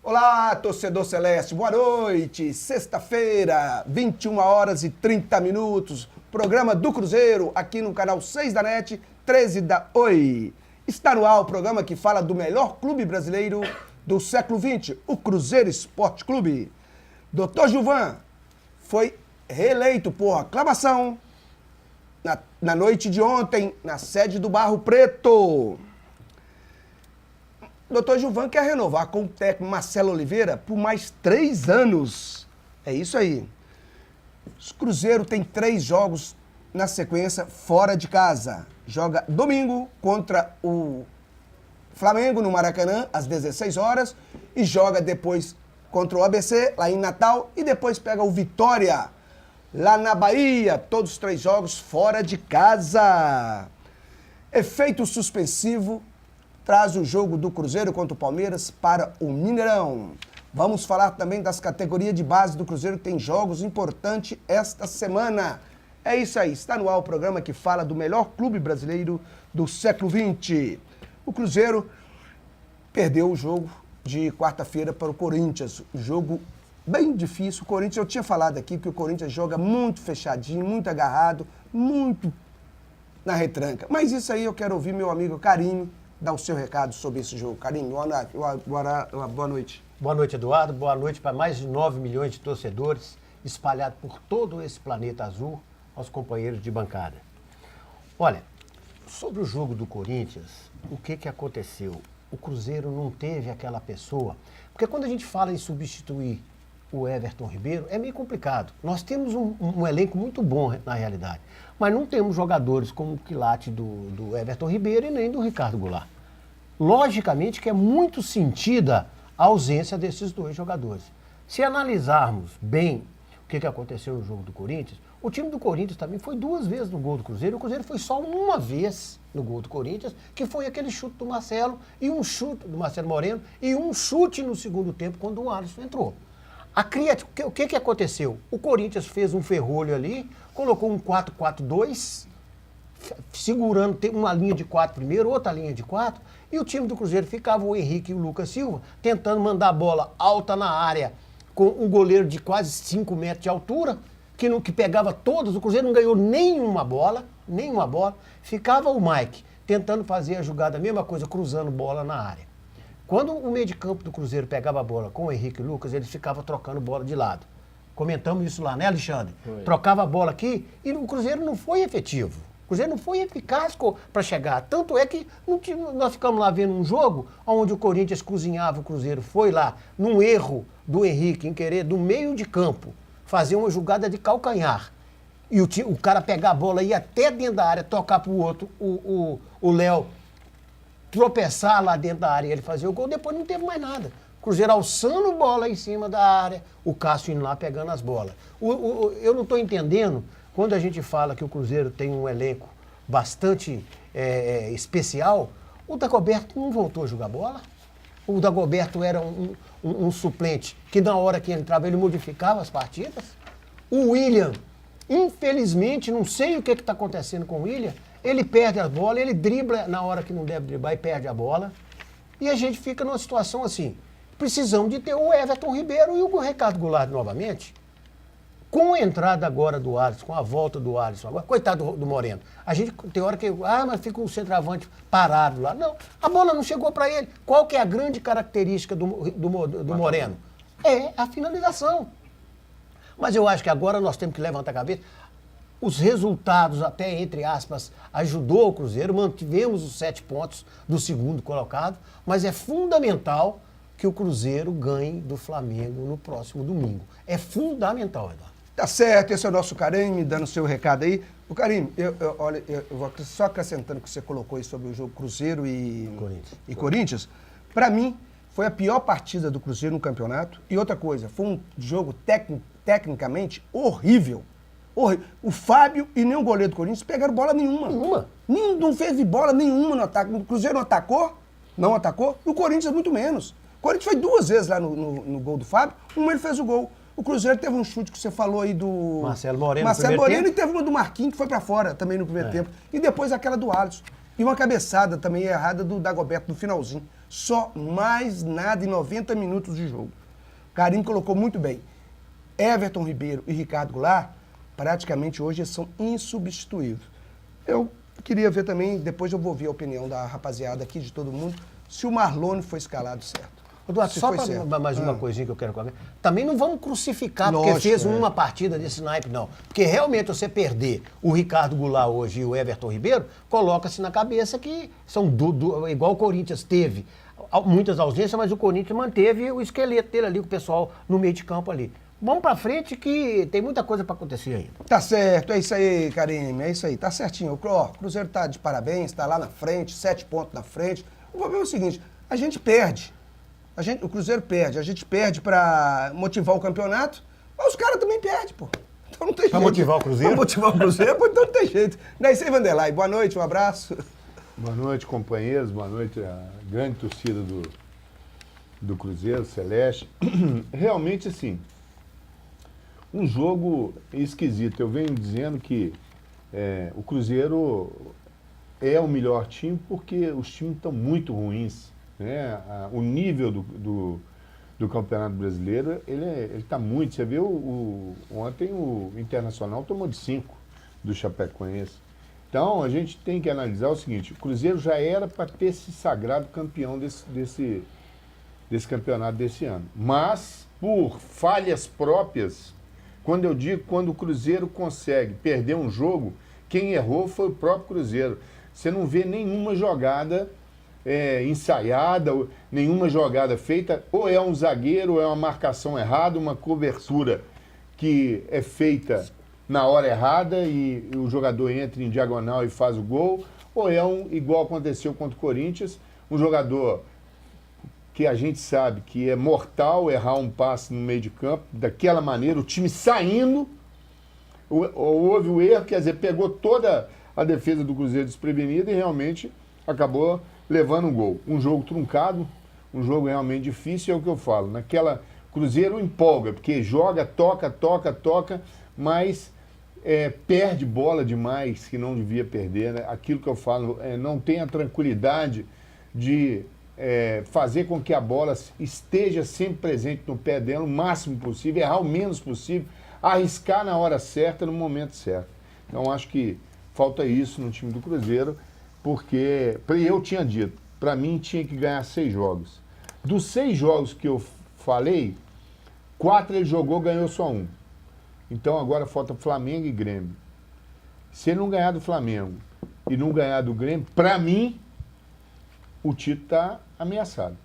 Olá, torcedor celeste, boa noite. Sexta-feira, 21 horas e 30 minutos. Programa do Cruzeiro, aqui no canal 6 da NET, 13 da Oi. Está no ar o programa que fala do melhor clube brasileiro do século XX, o Cruzeiro Esporte Clube. Dr. Gilvan foi reeleito por aclamação na noite de ontem, na sede do Barro Preto. Dr. Gilvan quer renovar com o técnico Marcelo Oliveira por mais 3 anos. É isso aí. O Cruzeiro tem 3 jogos na sequência fora de casa. Joga domingo contra o Flamengo no Maracanã, às 16 horas. E joga depois contra o ABC, lá em Natal. E depois pega o Vitória, lá na Bahia. Todos os 3 jogos fora de casa. Efeito suspensivo traz o jogo do Cruzeiro contra o Palmeiras para o Mineirão. Vamos falar também das categorias de base do Cruzeiro, tem jogos importantes esta semana. É isso aí, está no ar o programa que fala do melhor clube brasileiro do século XX. O Cruzeiro perdeu o jogo de quarta-feira para o Corinthians, um jogo bem difícil. O Corinthians, eu tinha falado aqui que o Corinthians joga muito fechadinho, muito agarrado, muito na retranca. Mas isso aí eu quero ouvir meu amigo Carinho dar o seu recado sobre esse jogo. Carinho, boa noite. Boa noite, Eduardo. Boa noite para mais de 9 milhões de torcedores espalhados por todo esse planeta azul, aos companheiros de bancada. Olha, sobre o jogo do Corinthians, o que aconteceu? O Cruzeiro não teve aquela pessoa... Porque quando a gente fala em substituir o Everton Ribeiro, é meio complicado. Nós temos um elenco muito bom, na realidade, mas não temos jogadores como o quilate do Everton Ribeiro e nem do Ricardo Goulart. Logicamente que é muito sentida a ausência desses 2 jogadores. Se analisarmos bem o que aconteceu no jogo do Corinthians, o time do Corinthians também foi 2 vezes no gol do Cruzeiro, o Cruzeiro foi só uma vez no gol do Corinthians, que foi aquele chute do Marcelo, e um chute do Marcelo Moreno, e um chute no segundo tempo quando o Alisson entrou. O que aconteceu? O Corinthians fez um ferrolho ali, colocou um 4-4-2, segurando uma linha de 4 primeiro, outra linha de 4, e o time do Cruzeiro ficava o Henrique e o Lucas Silva tentando mandar a bola alta na área com um goleiro de quase 5 metros de altura, que pegava todas. O Cruzeiro não ganhou nenhuma bola, ficava o Mike tentando fazer a jogada, a mesma coisa, cruzando bola na área. Quando o meio de campo do Cruzeiro pegava a bola com o Henrique e o Lucas, eles ficavam trocando bola de lado. Comentamos isso lá, né, Alexandre? Foi. Trocava a bola aqui e o Cruzeiro não foi efetivo. O Cruzeiro não foi eficaz para chegar. Tanto é que nós ficamos lá vendo um jogo onde o Corinthians cozinhava o Cruzeiro. Foi lá, num erro do Henrique, em querer, do meio de campo, fazer uma jogada de calcanhar. E o cara pegar a bola e ir até dentro da área, tocar para o outro, o Léo tropeçar lá dentro da área e ele fazer o gol, depois não teve mais nada. Cruzeiro alçando bola em cima da área, o Cássio indo lá pegando as bolas. Eu não estou entendendo, quando a gente fala que o Cruzeiro tem um elenco bastante especial, o Dagoberto não voltou a jogar bola. O Dagoberto era um suplente que na hora que entrava ele modificava as partidas. O William, infelizmente, não sei o que está acontecendo com o William, ele perde a bola, ele dribla na hora que não deve driblar e perde a bola. E a gente fica numa situação assim, precisamos de ter o Everton Ribeiro e o Ricardo Goulart novamente. Com a entrada agora do Alisson, com a volta do Alisson, agora, coitado do Moreno, a gente tem hora que, mas fica o centroavante parado lá. Não, a bola não chegou para ele. Qual que é a grande característica do Moreno? É a finalização. Mas eu acho que agora nós temos que levantar a cabeça. Os resultados, até entre aspas, ajudou o Cruzeiro, mantivemos os 7 pontos do segundo colocado, mas é fundamental que o Cruzeiro ganhe do Flamengo no próximo domingo. É fundamental, Eduardo. Tá certo, esse é o nosso Carinho, me dando o seu recado aí. O Carinho, olha, eu vou só acrescentando o que você colocou aí sobre o jogo Cruzeiro e Corinthians. Para mim, foi a pior partida do Cruzeiro no campeonato. E outra coisa, foi um jogo tecnicamente horrível. O Fábio e nem o goleiro do Corinthians pegaram bola nenhuma. Não fez bola nenhuma no ataque. O Cruzeiro não atacou, e o Corinthians muito menos. O Corinthians foi 2 vezes lá no gol do Fábio, ele fez o gol. O Cruzeiro teve um chute que você falou aí do Marcelo Moreno e teve uma do Marquinhos que foi pra fora também no primeiro tempo. E depois aquela do Alisson. E uma cabeçada também errada do Dagoberto no finalzinho. Só mais nada em 90 minutos de jogo. Carlinhos colocou muito bem. Everton Ribeiro e Ricardo Goulart, praticamente hoje são insubstituíveis. Eu queria ver também, depois eu vou ouvir a opinião da rapaziada aqui, de todo mundo, se o Marlone foi escalado certo. Eduardo, só para mais uma coisinha que eu quero colocar. Também não vamos crucificar porque fez uma partida desse naipe, não. Porque realmente você perder o Ricardo Goulart hoje e o Everton Ribeiro, coloca-se na cabeça que são igual o Corinthians teve muitas ausências, mas o Corinthians manteve o esqueleto dele ali, com o pessoal no meio de campo ali. Vamos pra frente que tem muita coisa para acontecer ainda. Tá certo, é isso aí, Carime, é isso aí, tá certinho. O Cruzeiro tá de parabéns, tá lá na frente, 7 pontos na frente. O problema é o seguinte, a gente perde. O Cruzeiro perde, a gente perde pra motivar o campeonato, mas os caras também perdem, pô. Então não tem jeito. Pra motivar o Cruzeiro? Pra motivar o Cruzeiro, pô, então não tem jeito. Não é isso aí, Vanderlei. Boa noite, um abraço. Boa noite, companheiros. Boa noite a grande torcida do Cruzeiro, Celeste. Realmente, assim, um jogo esquisito. Eu venho dizendo que o Cruzeiro é o melhor time porque os times estão muito ruins. Né? O nível do Campeonato Brasileiro, ele está muito. Você viu, ontem o Internacional tomou de 5 do Chapecoense. Então, a gente tem que analisar o seguinte, o Cruzeiro já era para ter se sagrado campeão desse campeonato desse ano. Mas, por falhas próprias, quando o Cruzeiro consegue perder um jogo, quem errou foi o próprio Cruzeiro. Você não vê nenhuma jogada ensaiada, nenhuma jogada feita, ou é um zagueiro, ou é uma marcação errada, uma cobertura que é feita na hora errada e o jogador entra em diagonal e faz o gol, ou é igual aconteceu contra o Corinthians, um jogador que a gente sabe que é mortal errar um passe no meio de campo, daquela maneira, o time saindo, houve o erro, quer dizer, pegou toda a defesa do Cruzeiro desprevenida e realmente acabou levando um gol. Um jogo truncado, um jogo realmente difícil, é o que eu falo. Cruzeiro empolga, porque joga, toca, mas perde bola demais, que não devia perder. Né? Aquilo que eu falo, não tem a tranquilidade de fazer com que a bola esteja sempre presente no pé dela, o máximo possível, errar o menos possível, arriscar na hora certa, no momento certo. Então, acho que falta isso no time do Cruzeiro, porque eu tinha dito, para mim tinha que ganhar 6 jogos. Dos 6 jogos que eu falei, 4 ele jogou, ganhou só 1. Então agora falta Flamengo e Grêmio. Se ele não ganhar do Flamengo e não ganhar do Grêmio, para mim, o título está ameaçado.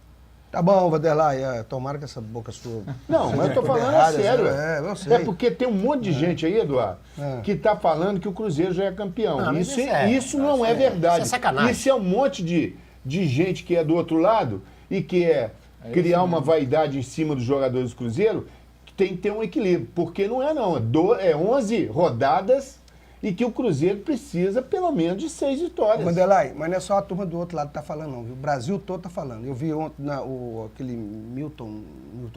Tá bom, Vanderlei, tomara que essa boca sua... Não, mas eu tô falando sério. Eu sei. É porque tem um monte de gente aí, Eduardo, que tá falando que o Cruzeiro já é campeão. Não, isso não é verdade. Isso é sacanagem. Isso é um monte de gente que é do outro lado e que criar uma vaidade em cima dos jogadores do Cruzeiro, que tem que ter um equilíbrio. Porque não. É 11 rodadas e que o Cruzeiro precisa pelo menos de 6 vitórias. Vanderlei, mas não é só a turma do outro lado que tá falando, não, viu? O Brasil todo tá falando. Eu vi ontem aquele Milton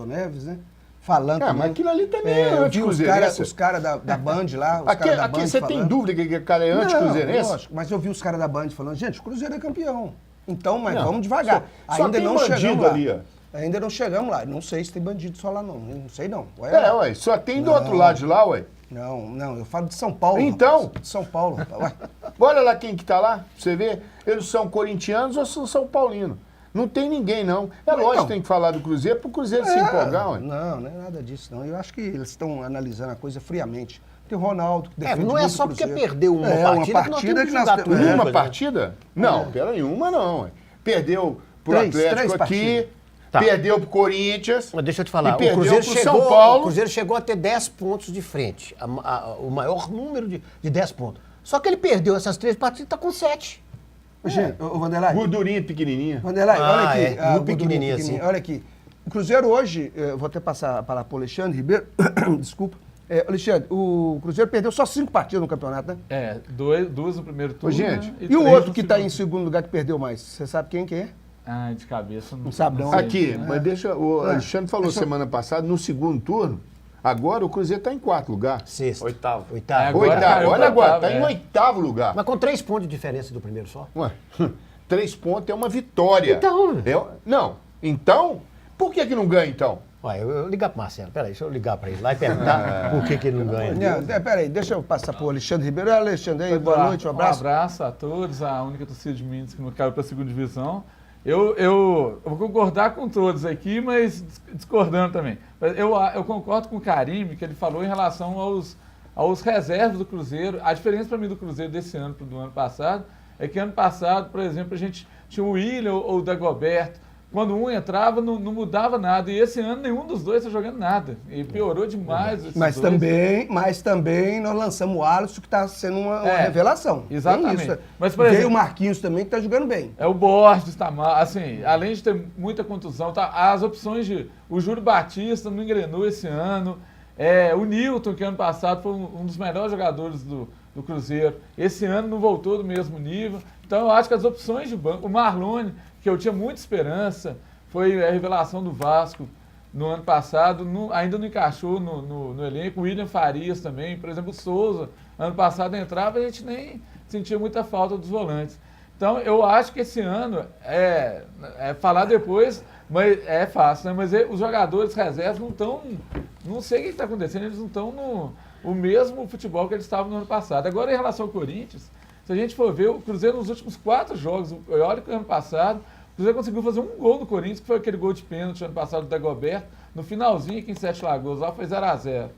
Neves, né? Falando. Mas aquilo ali também é anti-cruzeirense. Os caras da Band lá. Aqui você tem dúvida que o cara é anti-cruzeirense? Lógico, mas eu vi os caras da Band falando, gente, o Cruzeiro é campeão. Então, mas vamos devagar. Ainda não chegamos lá. Ali, ó. Ainda não chegamos lá. Não sei se tem bandido só lá, não. Não sei, não. Ué, só tem do outro lado de lá, ué. Não, eu falo de São Paulo. Então? Rapaz. De São Paulo, rapaz. Olha lá quem que tá lá, você vê. Eles são corintianos ou são São Paulinos. Não tem ninguém, não. Lógico que tem que falar do Cruzeiro, para o Cruzeiro se empolgar, ué. Não é nada disso, não. Eu acho que eles estão analisando a coisa friamente. Tem o Ronaldo, que defende não é só porque perdeu uma partida que nós temos. Uma partida? Não, peraí, uma não, ué. Perdeu pro Atlético aqui, perdeu pro Corinthians. Mas deixa eu te falar, e perdeu pro São Paulo. O Cruzeiro chegou a ter 10 pontos de frente, o maior número de 10 pontos. Só que ele perdeu essas 3 partidas e está com 7. Gente, o Vanderlei. Gordurinha pequenininha. Vanderlei, olha aqui. Muito pequenininha assim. Olha aqui. O Cruzeiro hoje, eu vou até passar a palavra para o Alexandre Ribeiro. Desculpa. Alexandre, o Cruzeiro perdeu só 5 partidas no campeonato, né? 2 no primeiro turno. Gente, e o outro que está em segundo lugar que perdeu mais? Você sabe quem que é? De cabeça não sabe não. Aqui, mas deixa. O Alexandre falou semana passada, no segundo turno, agora o Cruzeiro está em 4º lugar. 6º. 8º. Olha agora, está em 8º lugar. Mas com 3 pontos de diferença do primeiro só. Ué, 3 pontos é uma vitória. Então. Não. Então, por que não ganha, então? Olha, eu ligar pro Marcelo. Peraí, deixa eu ligar para ele lá e perguntar por que ele não ganha. Peraí, deixa eu passar pro Alexandre Ribeiro. Alexandre, aí, boa noite, um abraço. Um abraço a todos, a única torcida de Minas que não caiu para a segunda divisão. Eu vou concordar com todos aqui, mas discordando também. Eu concordo com o Carime, que ele falou em relação aos reservas do Cruzeiro. A diferença para mim do Cruzeiro desse ano para o do ano passado é que ano passado, por exemplo, a gente tinha o William ou o Dagoberto. Quando um entrava, não mudava nada. E esse ano nenhum dos dois está jogando nada. E piorou demais. Mas também nós lançamos o Alisson, que está sendo uma revelação. Exatamente. Isso. Mas, por exemplo, veio o Marquinhos também, que está jogando bem. O Borges está mal. Assim, além de ter muita contusão, as opções de... O Júlio Batista não engrenou esse ano. O Nilton, que ano passado foi um dos melhores jogadores do Cruzeiro. Esse ano não voltou do mesmo nível. Então eu acho que as opções de banco... O Marlone, que eu tinha muita esperança, foi a revelação do Vasco no ano passado, ainda não encaixou no elenco. O William Farias também, por exemplo, o Souza, ano passado entrava e a gente nem sentia muita falta dos volantes. Então eu acho que esse ano, falar depois, mas é fácil, né? Mas os jogadores reservas não estão, não sei o que está acontecendo, eles não estão no mesmo futebol que eles estavam no ano passado. Agora em relação ao Corinthians, se a gente for ver, o Cruzeiro nos últimos 4 jogos, olha que ano passado, o Cruzeiro conseguiu fazer um gol no Corinthians, que foi aquele gol de pênalti ano passado do Dagoberto, no finalzinho aqui em Sete Lagoas, lá foi 0-0.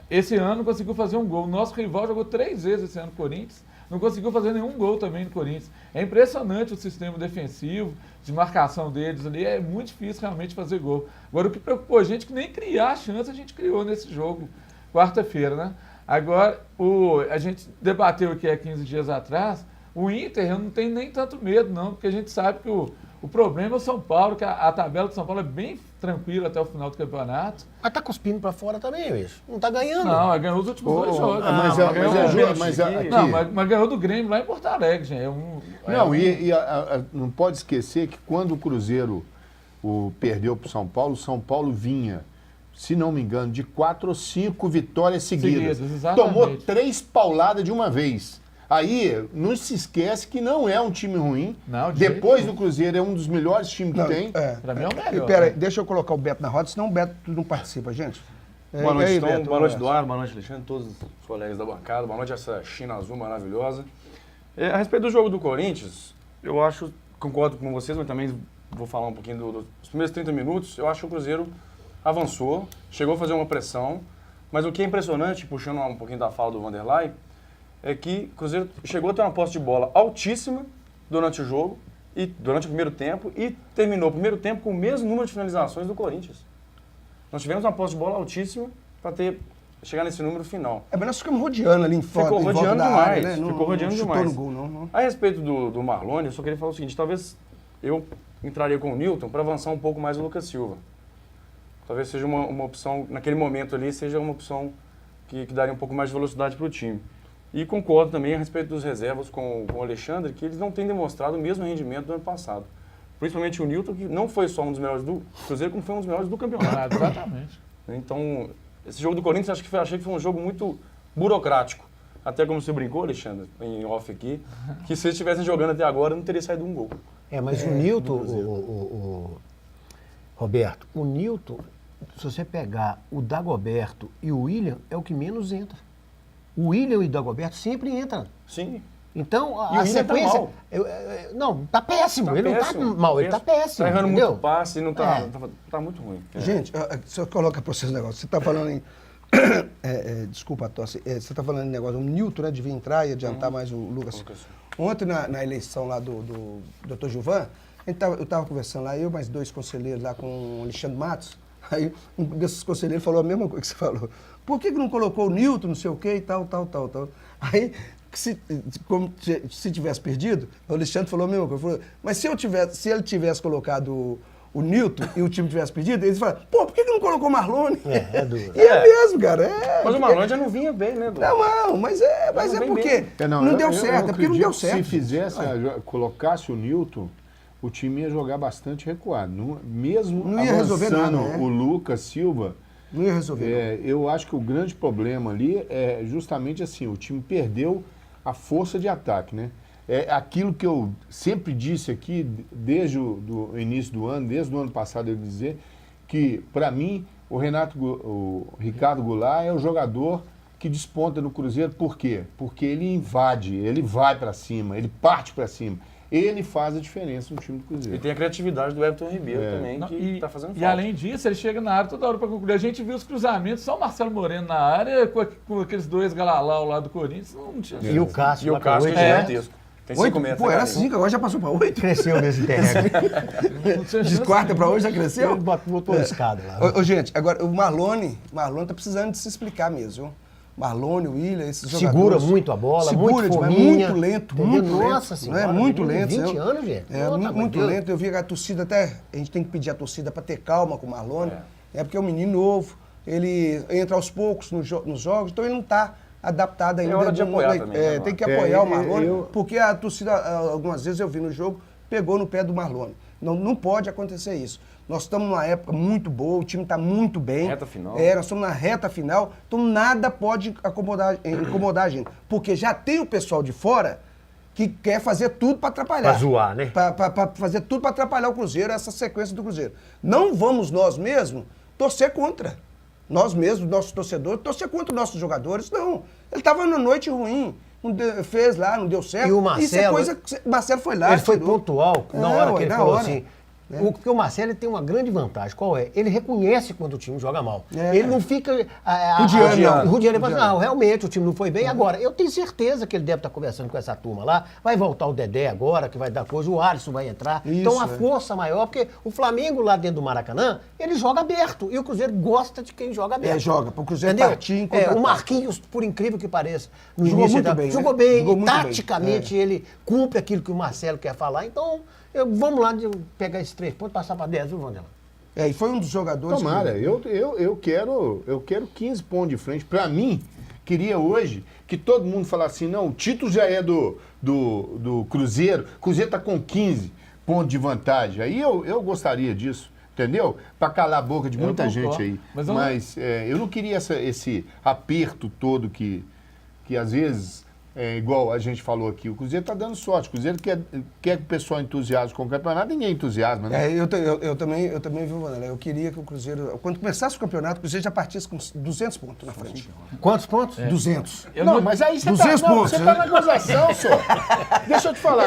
Esse ano conseguiu fazer um gol. O nosso rival jogou 3 vezes esse ano no Corinthians, não conseguiu fazer nenhum gol também no Corinthians. É impressionante o sistema defensivo, de marcação deles ali, é muito difícil realmente fazer gol. Agora o que preocupou a gente, que nem criar a chance a gente criou nesse jogo, quarta-feira, né? Agora, a gente debateu aqui há 15 dias atrás, o Inter, eu não tenho nem tanto medo não, porque a gente sabe que o problema é o São Paulo, que a tabela do São Paulo é bem tranquila até o final do campeonato. Mas tá cuspindo pra fora também, bicho. Não tá ganhando. Não, ganhou os últimos 2 jogos. Mas ganhou do Grêmio lá em Porto Alegre, gente. Não pode esquecer que quando o Cruzeiro perdeu pro São Paulo, o São Paulo vinha, se não me engano, de 4 ou 5 vitórias seguidas. Tomou 3 pauladas de uma vez. Aí, não se esquece que não é um time ruim. Não, depois do Cruzeiro, é um dos melhores times que tem. Pra mim é o melhor. Pera aí, deixa eu colocar o Beto na roda, senão o Beto não participa, gente. Boa noite, Tom. Beto, boa noite, Eduardo. Boa noite, Alexandre. Todos os colegas da bancada. Boa noite, essa China azul maravilhosa. A respeito do jogo do Corinthians, eu concordo com vocês, mas também vou falar um pouquinho dos primeiros 30 minutos. Eu acho que o Cruzeiro avançou, chegou a fazer uma pressão, mas o que é impressionante, puxando um pouquinho da fala do Vanderlei, é que o Cruzeiro chegou a ter uma posse de bola altíssima durante o jogo, e durante o primeiro tempo, e terminou o primeiro tempo com o mesmo número de finalizações do Corinthians. Nós tivemos uma posse de bola altíssima para chegar nesse número final. Mas nós ficamos rodeando ali em volta Ficou rodeando da demais. área, né? Ficou rodeando demais. No gol, não. A respeito do Marlone, eu só queria falar o seguinte, talvez eu entraria com o Nilton para avançar um pouco mais o Lucas Silva. Talvez seja uma opção, naquele momento ali, seja uma opção que daria um pouco mais de velocidade para o time. E concordo também a respeito dos reservas com o Alexandre, que eles não têm demonstrado o mesmo rendimento do ano passado. Principalmente o Nilton, que não foi só um dos melhores do Cruzeiro, como foi um dos melhores do campeonato. Exatamente. Então, esse jogo do Corinthians, achei que foi um jogo muito burocrático. Até como você brincou, Alexandre, em off aqui, que se eles estivessem jogando até agora, não teria saído um gol. Mas o Nilton, Roberto, o Nilton, se você pegar o Dagoberto e o William, é o que menos entra. O William e o Dagoberto sempre entram. Sim. Então, E a o William sequência... tá mal. Não, tá péssimo. Ele não tá mal, ele tá péssimo. Tá errando entendeu? muito passe, não tá, tá muito ruim. Gente, só coloca para vocês um negócio. Você está falando em... desculpa a tosse. Você está falando em negócio, o Nilton, né, devia entrar e adiantar mais o Lucas. Ontem, na eleição lá do Dr. Gilvan, eu estava conversando lá, eu mais 2 conselheiros lá com o Alexandre Matos, aí um desses conselheiros falou a mesma coisa que você falou. Por que não colocou o Nilton, não sei o quê e tal. Aí, se tivesse perdido, o Alexandre falou a mesma coisa. Falou, mas se ele tivesse colocado o Nilton e o time tivesse perdido, eles falaram, por que não colocou o Marlone? É duro. E é mesmo, cara. Mas o Marlone já não vinha bem, né, Eduardo? Não, mas é porque não deu certo. É porque não deu certo. Se fizesse, colocasse o Nilton, o time ia jogar bastante recuado. Mesmo não ia resolver nada, o Lucas Silva, não ia resolver. Eu acho que o grande problema ali é justamente assim, o time perdeu a força de ataque, né? é aquilo que eu sempre disse aqui, desde o início do ano, desde o ano passado, eu dizer que, para mim, o Ricardo Goulart é o jogador que desponta no Cruzeiro. Por quê? Porque ele invade, ele vai para cima, ele parte para cima. Ele faz a diferença no time do Cruzeiro. E tem a criatividade do Everton Ribeiro também, Não, que tá fazendo E falta. além disso, ele chega na área toda hora para concluir. A gente viu os cruzamentos, só o Marcelo Moreno na área, com aqueles dois galalau lá do Corinthians. Não tinha. E o Cássio, E o lá com Cássio oito, é né? gigantesco. Tem 5 8? metros. Pô, né, era cara? 5, agora já passou para 8. Cresceu nesse terreno. Não tinha De chance quarta para nenhuma. hoje já cresceu? Ele botou a escada lá. Ô, gente, agora o Marlone tá precisando de se explicar mesmo, viu? Marlone, o Willian, esses Segura jogadores. muito a bola, Segura muito demais, fominha. muito lento, Entendeu? muito lento. Nossa senhora, Não é? Muito menino de lento. 20 anos, gente. É, Pô, tá muito doido. lento. Eu vi a torcida até, a gente tem que pedir a torcida para ter calma com o Marlone. É porque é um menino novo, ele entra aos poucos nos jogos, então ele não está adaptado ainda. hora de apoiar também, né, tem que Marlon? apoiar o É, Marlone, porque a torcida, algumas vezes eu vi no jogo, pegou no pé do Marlone. Não pode acontecer isso. Nós estamos numa época muito boa, o time está muito bem. Reta final. Nós estamos na reta final, então nada pode incomodar a gente. Porque já tem o pessoal de fora que quer fazer tudo para atrapalhar. Pra zoar, né? Para fazer tudo para atrapalhar o Cruzeiro, essa sequência do Cruzeiro. Não vamos nós mesmos torcer contra. Nós mesmos, nossos torcedores, torcer contra os nossos jogadores, não. Ele estava numa noite ruim, fez lá, não deu certo. E o Marcelo... Isso é coisa que o Marcelo foi lá. Ele foi tirou. pontual na hora ué, que ele na falou hora. assim. Porque o Marcelo ele tem uma grande vantagem. Qual é? Ele reconhece quando o time joga mal. É. Ele não fica Rudiano. ele fala, não, realmente o time não foi bem. Agora, eu tenho certeza que ele deve estar conversando com essa turma lá. Vai voltar o Dedé agora, que vai dar coisa, o Alisson vai entrar. Isso, então a é. força maior, porque o Flamengo lá dentro do Maracanã, ele joga aberto. E o Cruzeiro gosta de quem joga aberto. Joga, para o Cruzeiro Entendeu? partir em contra-ataque. O Marquinhos, por incrível que pareça, no Jogou início muito bem, né? jogou bem, Jogou muito bem. taticamente ele cumpre aquilo que o Marcelo quer falar. Então, vamos lá pegar esses 3 pontos e passar para 10, viu, Vandela? E foi um dos jogadores. Tomara, eu quero 15 pontos de frente. Para mim, queria hoje que todo mundo falasse assim, não, o título já é do Cruzeiro, o Cruzeiro está com 15 pontos de vantagem. Aí eu gostaria disso, entendeu? Para calar a boca de muita gente aí. Mas eu não queria esse aperto todo que às vezes... igual a gente falou aqui, o Cruzeiro está dando sorte. O Cruzeiro quer que o pessoal entusiasme com o campeonato, ninguém entusiasma, né? Eu também, viu, Vanderlei? Eu queria que o Cruzeiro, quando começasse o campeonato, o Cruzeiro já partisse com 200 pontos na frente. Quantos pontos? 200. Não, mas aí você 200 tá, pontos, você né? tá na gozação, senhor. Deixa eu te falar.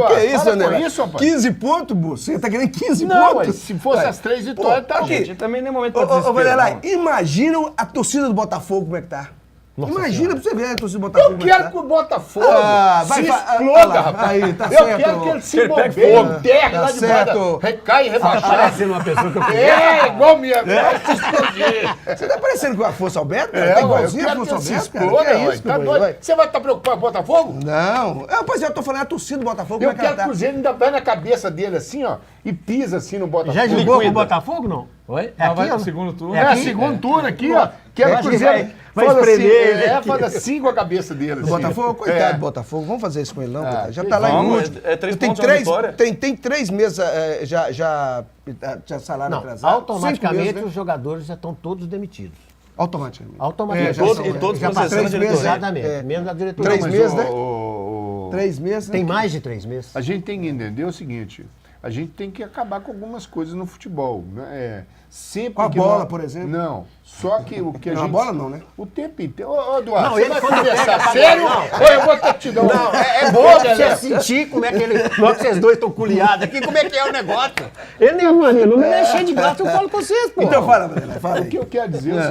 Que é isso, Vanderlei? Isso, rapaz. 15 pontos, Bu? Você tá querendo 15 Não, pontos? mas se fosse as 3 vitórias, tá aqui. gente. Gente, também nem é momento Ô, pra desespero, Vanderlei, não. imagina a torcida do Botafogo como é que tá. Nossa Imagina Senhora. pra você ver a torcida do Botafogo Eu como é que quero tá. que o Botafogo vai se fa- exploda, lá, rapaz. aí, tá eu certo. quero que ele se Ele pega envolver, fogo. enterre Tá lá de certo. baixo, recai, Tá rebaixado. parecendo uma pessoa que eu conheço. É, igual minha. Vai se explodir. Você tá parecendo com a Afonso Alberto? Cara? Tá Ué, eu igualzinho a quero que Afonso ele se Alberto, cara. exploda, Que é ué, isso, tá companheiro? doido? Vai. Você vai estar preocupado com o Botafogo? Não. Pois é, eu tô falando a torcida do Botafogo, Eu como é que ela quero que o tá? Cruzeiro ainda vai na cabeça dele assim, ó, e pisa assim no Botafogo. Já jogou com o Liquida. Botafogo, não? Oi? É Não, aqui, vai ó. pro segundo turno. É, segundo turno aqui, ó. Quero Eu que o acho que Cruzeiro vai faz assim, espremer ele aqui. faz assim com a cabeça dele. Do assim. Botafogo? Coitado do É. Botafogo. Vamos fazer isso com ele, não, Ah, coitado. Já que tá lá em vamos, último. é 3 Tem pontos, é uma vitória. tem 3 meses já salário Não, atrasado. 5 automaticamente meses, né? os jogadores já estão todos demitidos. Automaticamente. Automaticamente. É, já são, e todos já processando passou a diretoria. Exatamente. É. Menos a diretoria. 3 Mas meses, né? 3 3 meses, né? Tem mais de 3 meses. A gente tem que entender o seguinte, a gente tem que acabar com algumas coisas no futebol. Né? Sempre Com a que bola, nós- por exemplo? Não, só que o que a Não, a gente... bola não, né? O tempo inteiro. Ô, Eduardo, Não, você ele vai quando conversar pega pra sério? bola, Ou eu vou ter que te dar um... Não, é bom pra você sentir como é que ele. Na hora que vocês dois estão culiados aqui, como é que é o negócio. Ele nem mano, não me mexer de braço, eu falo com vocês, pô. Então fala, Vanderlei, fala O aí. que eu quero dizer é o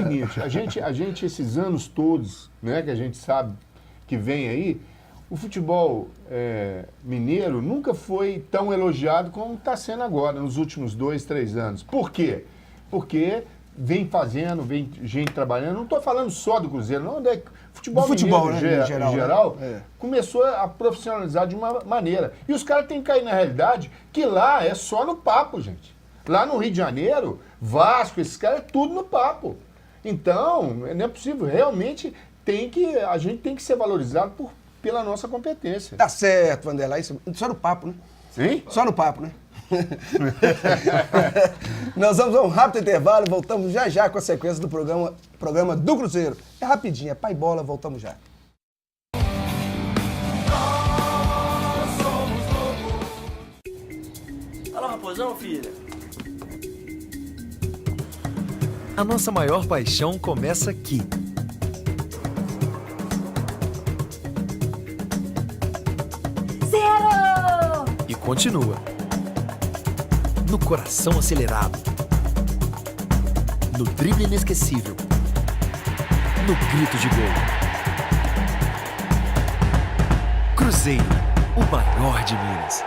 seguinte, a gente esses anos todos, né, que a gente sabe que vem aí, o futebol mineiro nunca foi tão elogiado como está sendo agora, nos últimos 2, 3 anos. Por quê? Porque vem fazendo, vem gente trabalhando, não estou falando só do Cruzeiro, não, futebol, Do futebol, mineiro, né, em geral, né? É. começou a profissionalizar de uma maneira. E os caras têm que cair na realidade que lá é só no papo, gente. Lá no Rio de Janeiro, Vasco, esses caras, é tudo no papo. Então, não é possível. Realmente, a gente tem que ser valorizado pela nossa competência. Tá certo, Vanderlei. Só no papo, né? Hein? Só no papo, né? Nós vamos a um rápido intervalo e voltamos já com a sequência do programa do Cruzeiro. É rapidinho, é pai bola, voltamos já. raposão, filha? A nossa maior paixão começa aqui. Zero! E continua. No coração acelerado. No drible inesquecível. No grito de gol. Cruzeiro, o maior de Minas.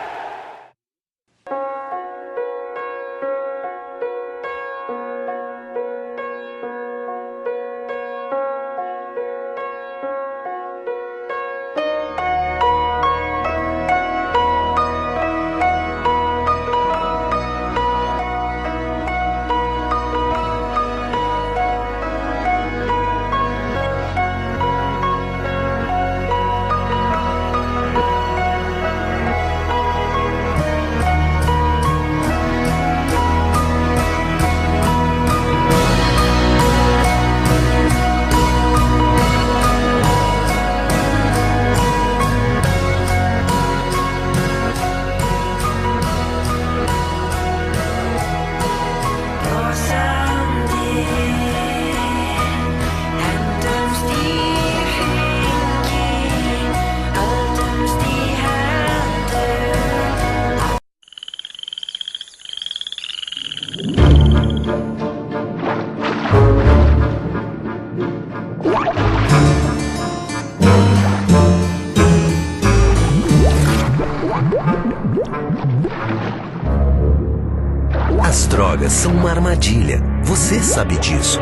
As drogas são uma armadilha. Você sabe disso.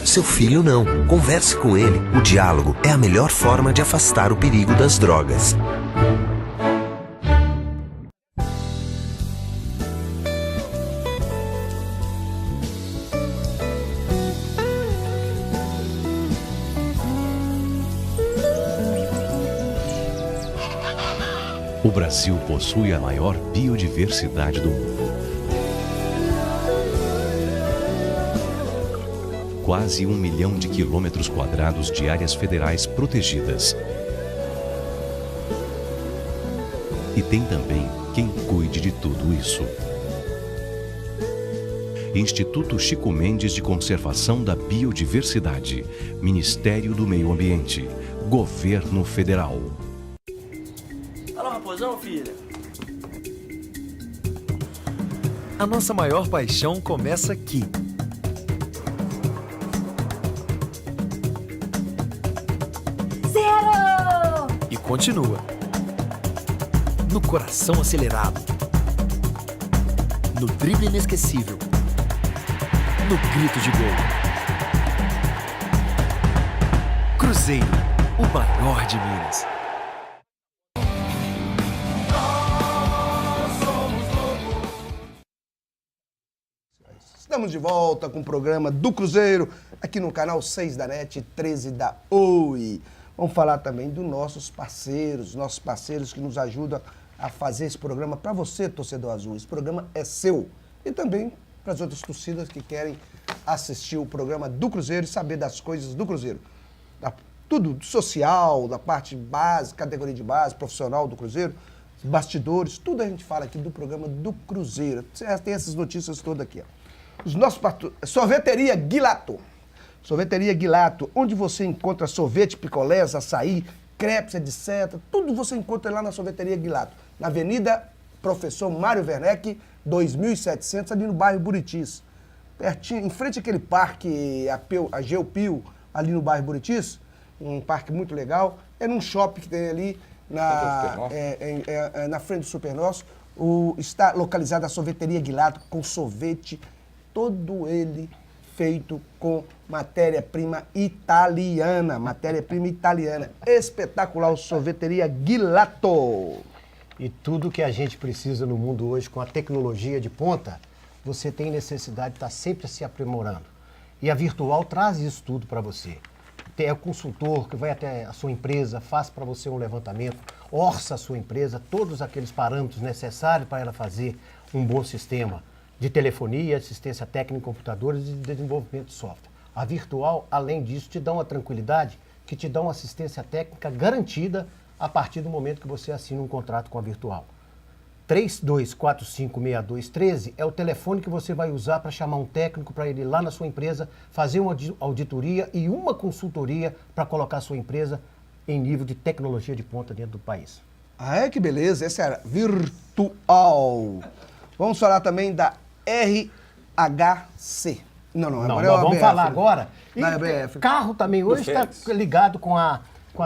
Seu filho não. Converse com ele. O diálogo é a melhor forma de afastar o perigo das drogas. O Brasil possui a maior biodiversidade do mundo. Quase 1 milhão de quilômetros quadrados de áreas federais protegidas. E tem também quem cuide de tudo isso. Instituto Chico Mendes de Conservação da Biodiversidade, Ministério do Meio Ambiente, Governo Federal. Alô, raposão, filha? A nossa maior paixão começa aqui. Zero! E continua. No coração acelerado. No drible inesquecível. No grito de gol. Cruzeiro, o maior de Minas. Estamos de volta com o programa do Cruzeiro, aqui no canal 6 da NET, 13 da Oi. Vamos falar também dos nossos parceiros que nos ajudam a fazer esse programa para você, torcedor azul. Esse programa é seu. E também para as outras torcidas que querem assistir o programa do Cruzeiro e saber das coisas do Cruzeiro. Tudo social, da parte base, categoria de base, profissional do Cruzeiro, bastidores, tudo a gente fala aqui do programa do Cruzeiro. Tem essas notícias todas aqui, ó. Os nossos Sorveteria Gilato. Sorveteria Gilato, onde você encontra sorvete, picolés, açaí, crepes, etc. Tudo você encontra lá na Sorveteria Gilato. Na Avenida Professor Mário Werneck, 2700, ali no bairro Buritis. Pertinho, em frente àquele parque, a Geopio, ali no bairro Buritis. Um parque muito legal. É num shopping que tem ali na frente do Super Nosso. Está localizada a Sorveteria Gilato com sorvete, todo ele feito com matéria-prima italiana. Matéria-prima italiana. Espetacular, o Sorveteria Gilato. E tudo que a gente precisa no mundo hoje, com a tecnologia de ponta, você tem necessidade de estar sempre se aprimorando. E a Virtual traz isso tudo para você. É o consultor que vai até a sua empresa, faz para você um levantamento, orça a sua empresa, todos aqueles parâmetros necessários para ela fazer um bom sistema de telefonia, assistência técnica em computadores e de desenvolvimento de software. A Virtual, além disso, te dá uma tranquilidade, que te dá uma assistência técnica garantida a partir do momento que você assina um contrato com a Virtual. 32456213 é o telefone que você vai usar para chamar um técnico para ele ir lá na sua empresa, fazer uma auditoria e uma consultoria para colocar a sua empresa em nível de tecnologia de ponta dentro do país. Ah, que beleza, essa era virtual. Vamos falar também da RHC. Não, agora nós é o vamos ABF, falar né? agora. E Da ABF. carro também hoje está Félix. ligado com a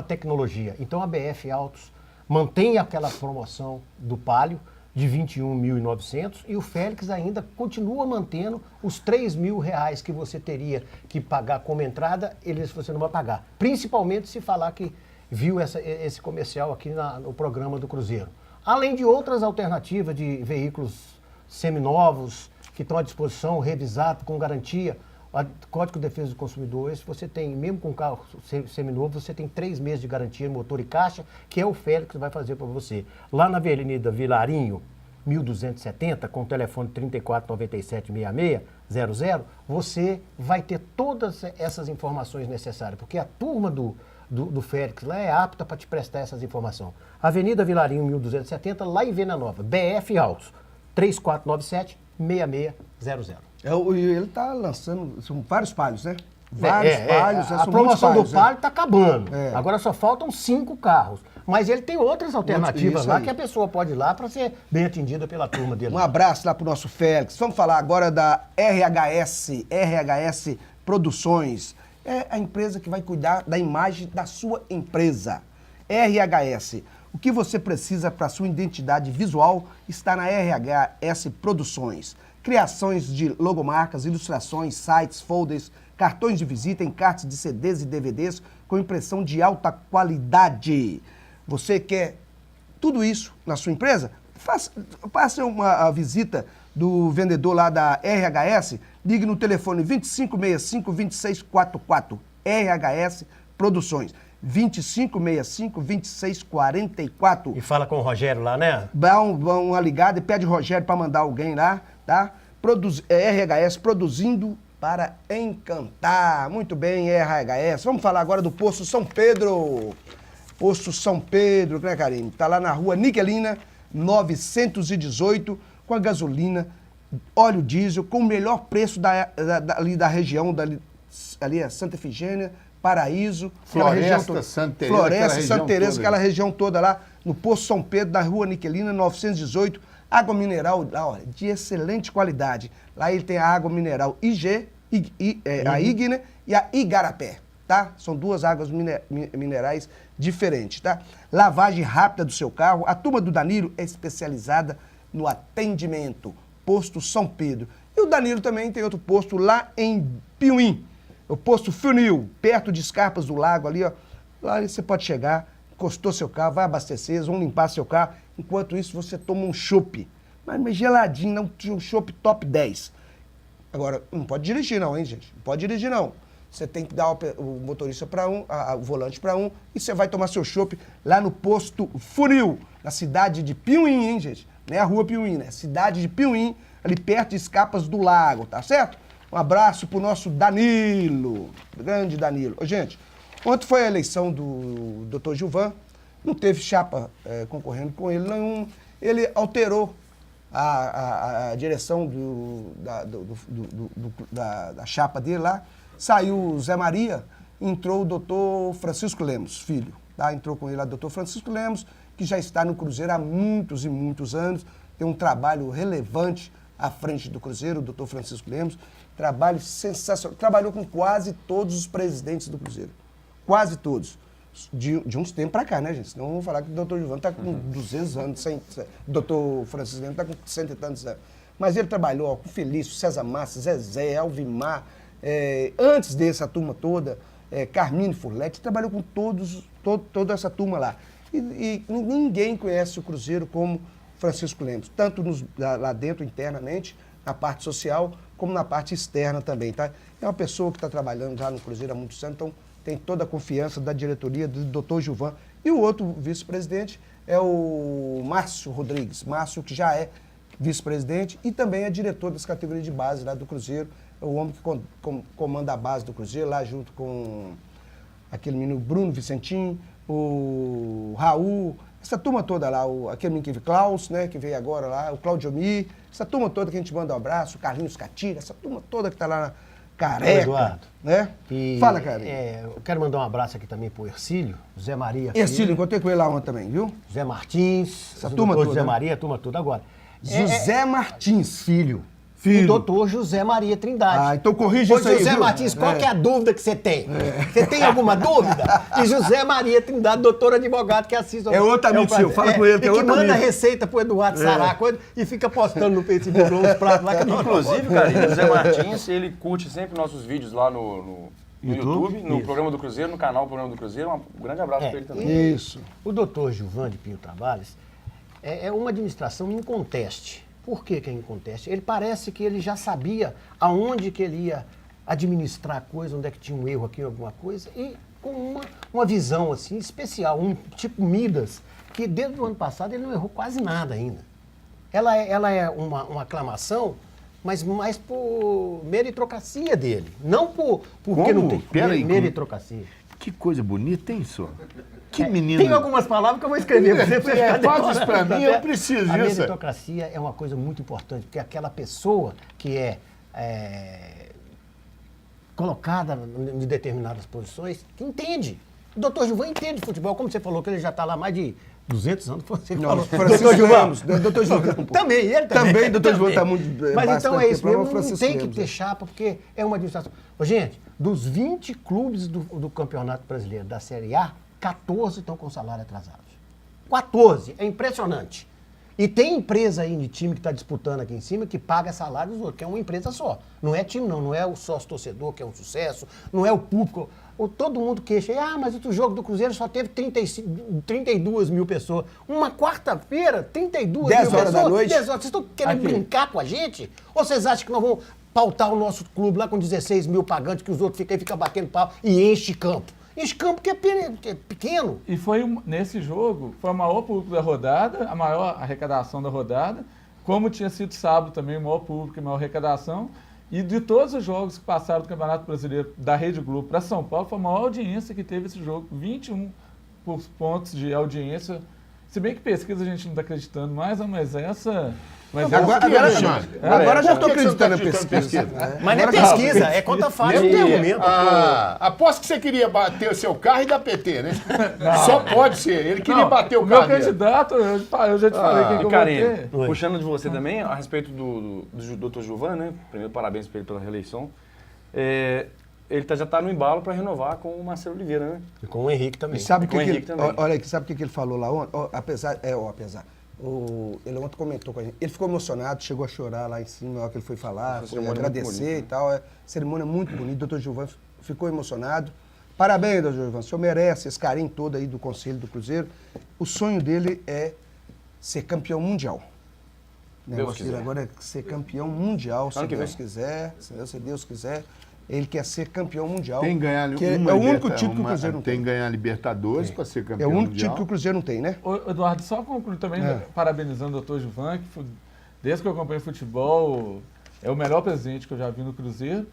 tecnologia. Então a BF Autos mantém aquela promoção do Palio de R$ 21.900 e o Félix ainda continua mantendo os R$ 3.000 que você teria que pagar como entrada, você não vai pagar. Principalmente se falar que viu esse comercial aqui no programa do Cruzeiro. Além de outras alternativas de veículos seminovos que estão à disposição, revisados, com garantia. O Código de Defesa do Consumidor, se você tem, mesmo com carro seminovo, você tem 3 meses de garantia, motor e caixa, que é o Félix que vai fazer para você. Lá na Avenida Vilarinho, 1270, com o telefone 3497-6600, você vai ter todas essas informações necessárias, porque a turma do Félix lá é apta para te prestar essas informações. Avenida Vilarinho, 1270, lá em Venda Nova, BF Autos, 3497-6600. Ele está lançando, são vários Palios, né? Vários Palios. A promoção do Palio né? está acabando. É. Agora só faltam 5 carros. Mas ele tem outras alternativas Isso lá aí. que a pessoa pode ir lá para ser bem atendida pela turma dele. Um abraço lá pro nosso Félix. Vamos falar agora da RHS Produções. É a empresa que vai cuidar da imagem da sua empresa. RHS. O que você precisa para sua identidade visual está na RHS Produções. Criações de logomarcas, ilustrações, sites, folders, cartões de visita, encartes de CDs e DVDs com impressão de alta qualidade. Você quer tudo isso na sua empresa? Faça uma visita do vendedor lá da RHS, ligue no telefone 2565-2644, RHS Produções, 2565-2644. E fala com o Rogério lá, né? Dá uma ligada e pede o Rogério para mandar alguém lá, tá? RHS produzindo para encantar. Muito bem, RHS. Vamos falar agora do Posto São Pedro. Posto São Pedro, né, Karine? Tá lá na rua Niquelina, 918, com a gasolina, óleo diesel, com o melhor preço ali da região, ali é Santa Efigênia, Paraíso, Floresta, Santa Teresa, Floresta, Santa Teresa, toda. aquela região toda lá, no Posto São Pedro, da rua Niquelina, 918, água mineral, olha, de excelente qualidade. Lá ele tem a água mineral a Igne e a Igarapé, tá? São duas águas minerais diferentes, tá? Lavagem rápida do seu carro. A turma do Danilo é especializada no atendimento. Posto São Pedro. E o Danilo também tem outro posto lá em Piuí. O posto Funil, perto de Escarpas do Lago ali, ó. Lá você pode chegar, encostou seu carro, vai abastecer, eles vão limpar seu carro. Enquanto isso, você toma um chopp. Mas geladinho, não tinha um chopp top 10. Agora, não pode dirigir não, hein, gente? Não pode dirigir não. Você tem que dar o motorista para um, o volante para um, e você vai tomar seu chopp lá no posto Funil, na cidade de Piuí, hein, gente? Não é a rua Piuí, né? Cidade de Piuí, ali perto de Escapas do Lago, tá certo? Um abraço pro nosso Danilo, grande Danilo. Ô, gente, ontem foi a eleição do Dr. Gilvan, não teve chapa concorrendo com ele, não. Ele alterou a direção da chapa dele lá. Saiu o Zé Maria, entrou o doutor Francisco Lemos, filho. Tá? Entrou com ele lá o doutor Francisco Lemos, que já está no Cruzeiro há muitos e muitos anos, tem um trabalho relevante à frente do Cruzeiro, o doutor Francisco Lemos. Trabalho sensacional. Trabalhou com quase todos os presidentes do Cruzeiro. Quase todos. De uns tempos para cá, né, gente? Senão vamos falar que o doutor Gilvan está com 200 anos, o doutor Francisco Lemos está com 100 e tantos anos. Mas ele trabalhou com Felício, César Massa, Zezé, Alvimar, antes dessa turma toda, Carmine Furlete, trabalhou com toda essa turma lá. E ninguém conhece o Cruzeiro como Francisco Lemos, tanto lá dentro, internamente, na parte social, como na parte externa também, tá? É uma pessoa que está trabalhando já no Cruzeiro há muitos anos, então tem toda a confiança da diretoria do doutor Gilvan. E o outro vice-presidente é o Márcio Rodrigues. Márcio, que já é vice-presidente e também é diretor das categorias de base lá do Cruzeiro. É o homem que comanda a base do Cruzeiro, lá junto com aquele menino Bruno Vicentim, o Raul, essa turma toda lá, aquele menino que veio, Klaus, né, que veio agora lá, o Claudio Mi, essa turma toda que a gente manda um abraço, o Carlinhos Catira, essa turma toda que tá lá na Careca, Eduardo. né? Fala, cara. Eu quero mandar um abraço aqui também pro Ercílio, Zé Maria. Ercílio, encontrei com ele lá ontem também, viu? Zé Martins, Essa turma toda, José né? Maria, a turma toda. Agora, José Martins, filho. o doutor José Maria Trindade. Ah, então corrige Ô, isso aí, José viu? Martins, qual que é a dúvida que você tem? Você tem alguma dúvida? E José Maria Trindade, doutor advogado que assiste. É outro amigo seu, fala com ele, que é outro manda amigo. receita pro Eduardo Saraco e fica postando no Facebook uns pratos lá que nós Inclusive, cara, o José Martins, ele curte sempre nossos vídeos lá no YouTube, no Programa do Cruzeiro, no canal Programa do Cruzeiro. Um grande abraço pra ele também. Isso. O doutor Gilvan de Pinho Travassos é uma administração inconteste. Por que é inconteste? Ele parece que ele já sabia aonde que ele ia administrar a coisa, onde é que tinha um erro aqui, alguma coisa, e com uma visão assim especial, tipo Midas, que desde o ano passado ele não errou quase nada ainda. Ela é uma aclamação, mas mais por meritocracia dele, não porque não tem Peraí, meritocracia. Que coisa bonita, hein, senhor? Que menino. Tem algumas palavras que eu vou escrever pra você ficar faz isso pra mim, eu preciso A disso. meritocracia é uma coisa muito importante, porque aquela pessoa que é colocada em determinadas posições, que entende. O doutor Gilvan entende futebol, como você falou, que ele já está lá há mais de 200 anos. Você falou. Francisco Lemos, doutor Gilvan. Também, ele também. Também, doutor Gilvan está muito... Mas então é isso mesmo, não Francisco tem que Lemos, ter chapa, porque é uma administração. Ô, gente, dos 20 clubes do Campeonato Brasileiro da Série A, 14 estão com salário atrasados. 14, é impressionante. E tem empresa aí de time que está disputando aqui em cima que paga salário dos outros, que é uma empresa só. Não é time não é o sócio-torcedor que é um sucesso, não é o público. Todo mundo queixa, mas o jogo do Cruzeiro só teve 32 mil pessoas. Uma quarta-feira, 32 mil 10 pessoas. horas da noite. 10 horas. Vocês estão querendo brincar com a gente? Ou vocês acham que nós vamos pautar o nosso clube lá com 16 mil pagantes, que os outros ficam batendo pau e enche campo? Enche campo que é pequeno. E foi nesse jogo, foi o maior público da rodada, a maior arrecadação da rodada, como tinha sido sábado também, o maior público e maior arrecadação. E de todos os jogos que passaram do Campeonato Brasileiro da Rede Globo para São Paulo, foi a maior audiência que teve esse jogo, 21 pontos de audiência. Se bem que pesquisa a gente não está acreditando mais, mas essa... Agora já estou acreditando em pesquisa. Mas não é pesquisa, é conta fácil, não tem argumento. Aposto que você queria bater o seu carro e dar PT, né? Só pode ser. Ele queria bater o meu carro dele. candidato, eu já te falei quem que eu Carinha, votei. puxando de você também, a respeito do Dr. Gilvan, né? Primeiro, parabéns para ele pela reeleição. Ele já está no embalo para renovar com o Marcelo Oliveira, né? E com o Henrique também. E sabe Com o Henrique também. olha aqui, sabe o que ele falou lá ontem? Ele ontem comentou com a gente. Ele ficou emocionado, chegou a chorar lá em cima na hora que ele foi falar, foi agradecer e tal. Cerimônia muito bonita. O doutor Gilvan ficou emocionado. Parabéns, doutor Gilvan. O senhor merece esse carinho todo aí do Conselho do Cruzeiro. O sonho dele é ser campeão mundial. O negócio dele agora é ser campeão mundial, se Deus quiser. Se Deus quiser. Ele quer ser campeão mundial. Tem que ganhar é o único título que o Cruzeiro não tem. Tem que ganhar Libertadores para ser campeão É o único mundial. título que o Cruzeiro não tem, né? Ô, Eduardo, só concluir também, parabenizando o doutor Gilvan, que desde que eu acompanho futebol, é o melhor presidente que eu já vi no Cruzeiro.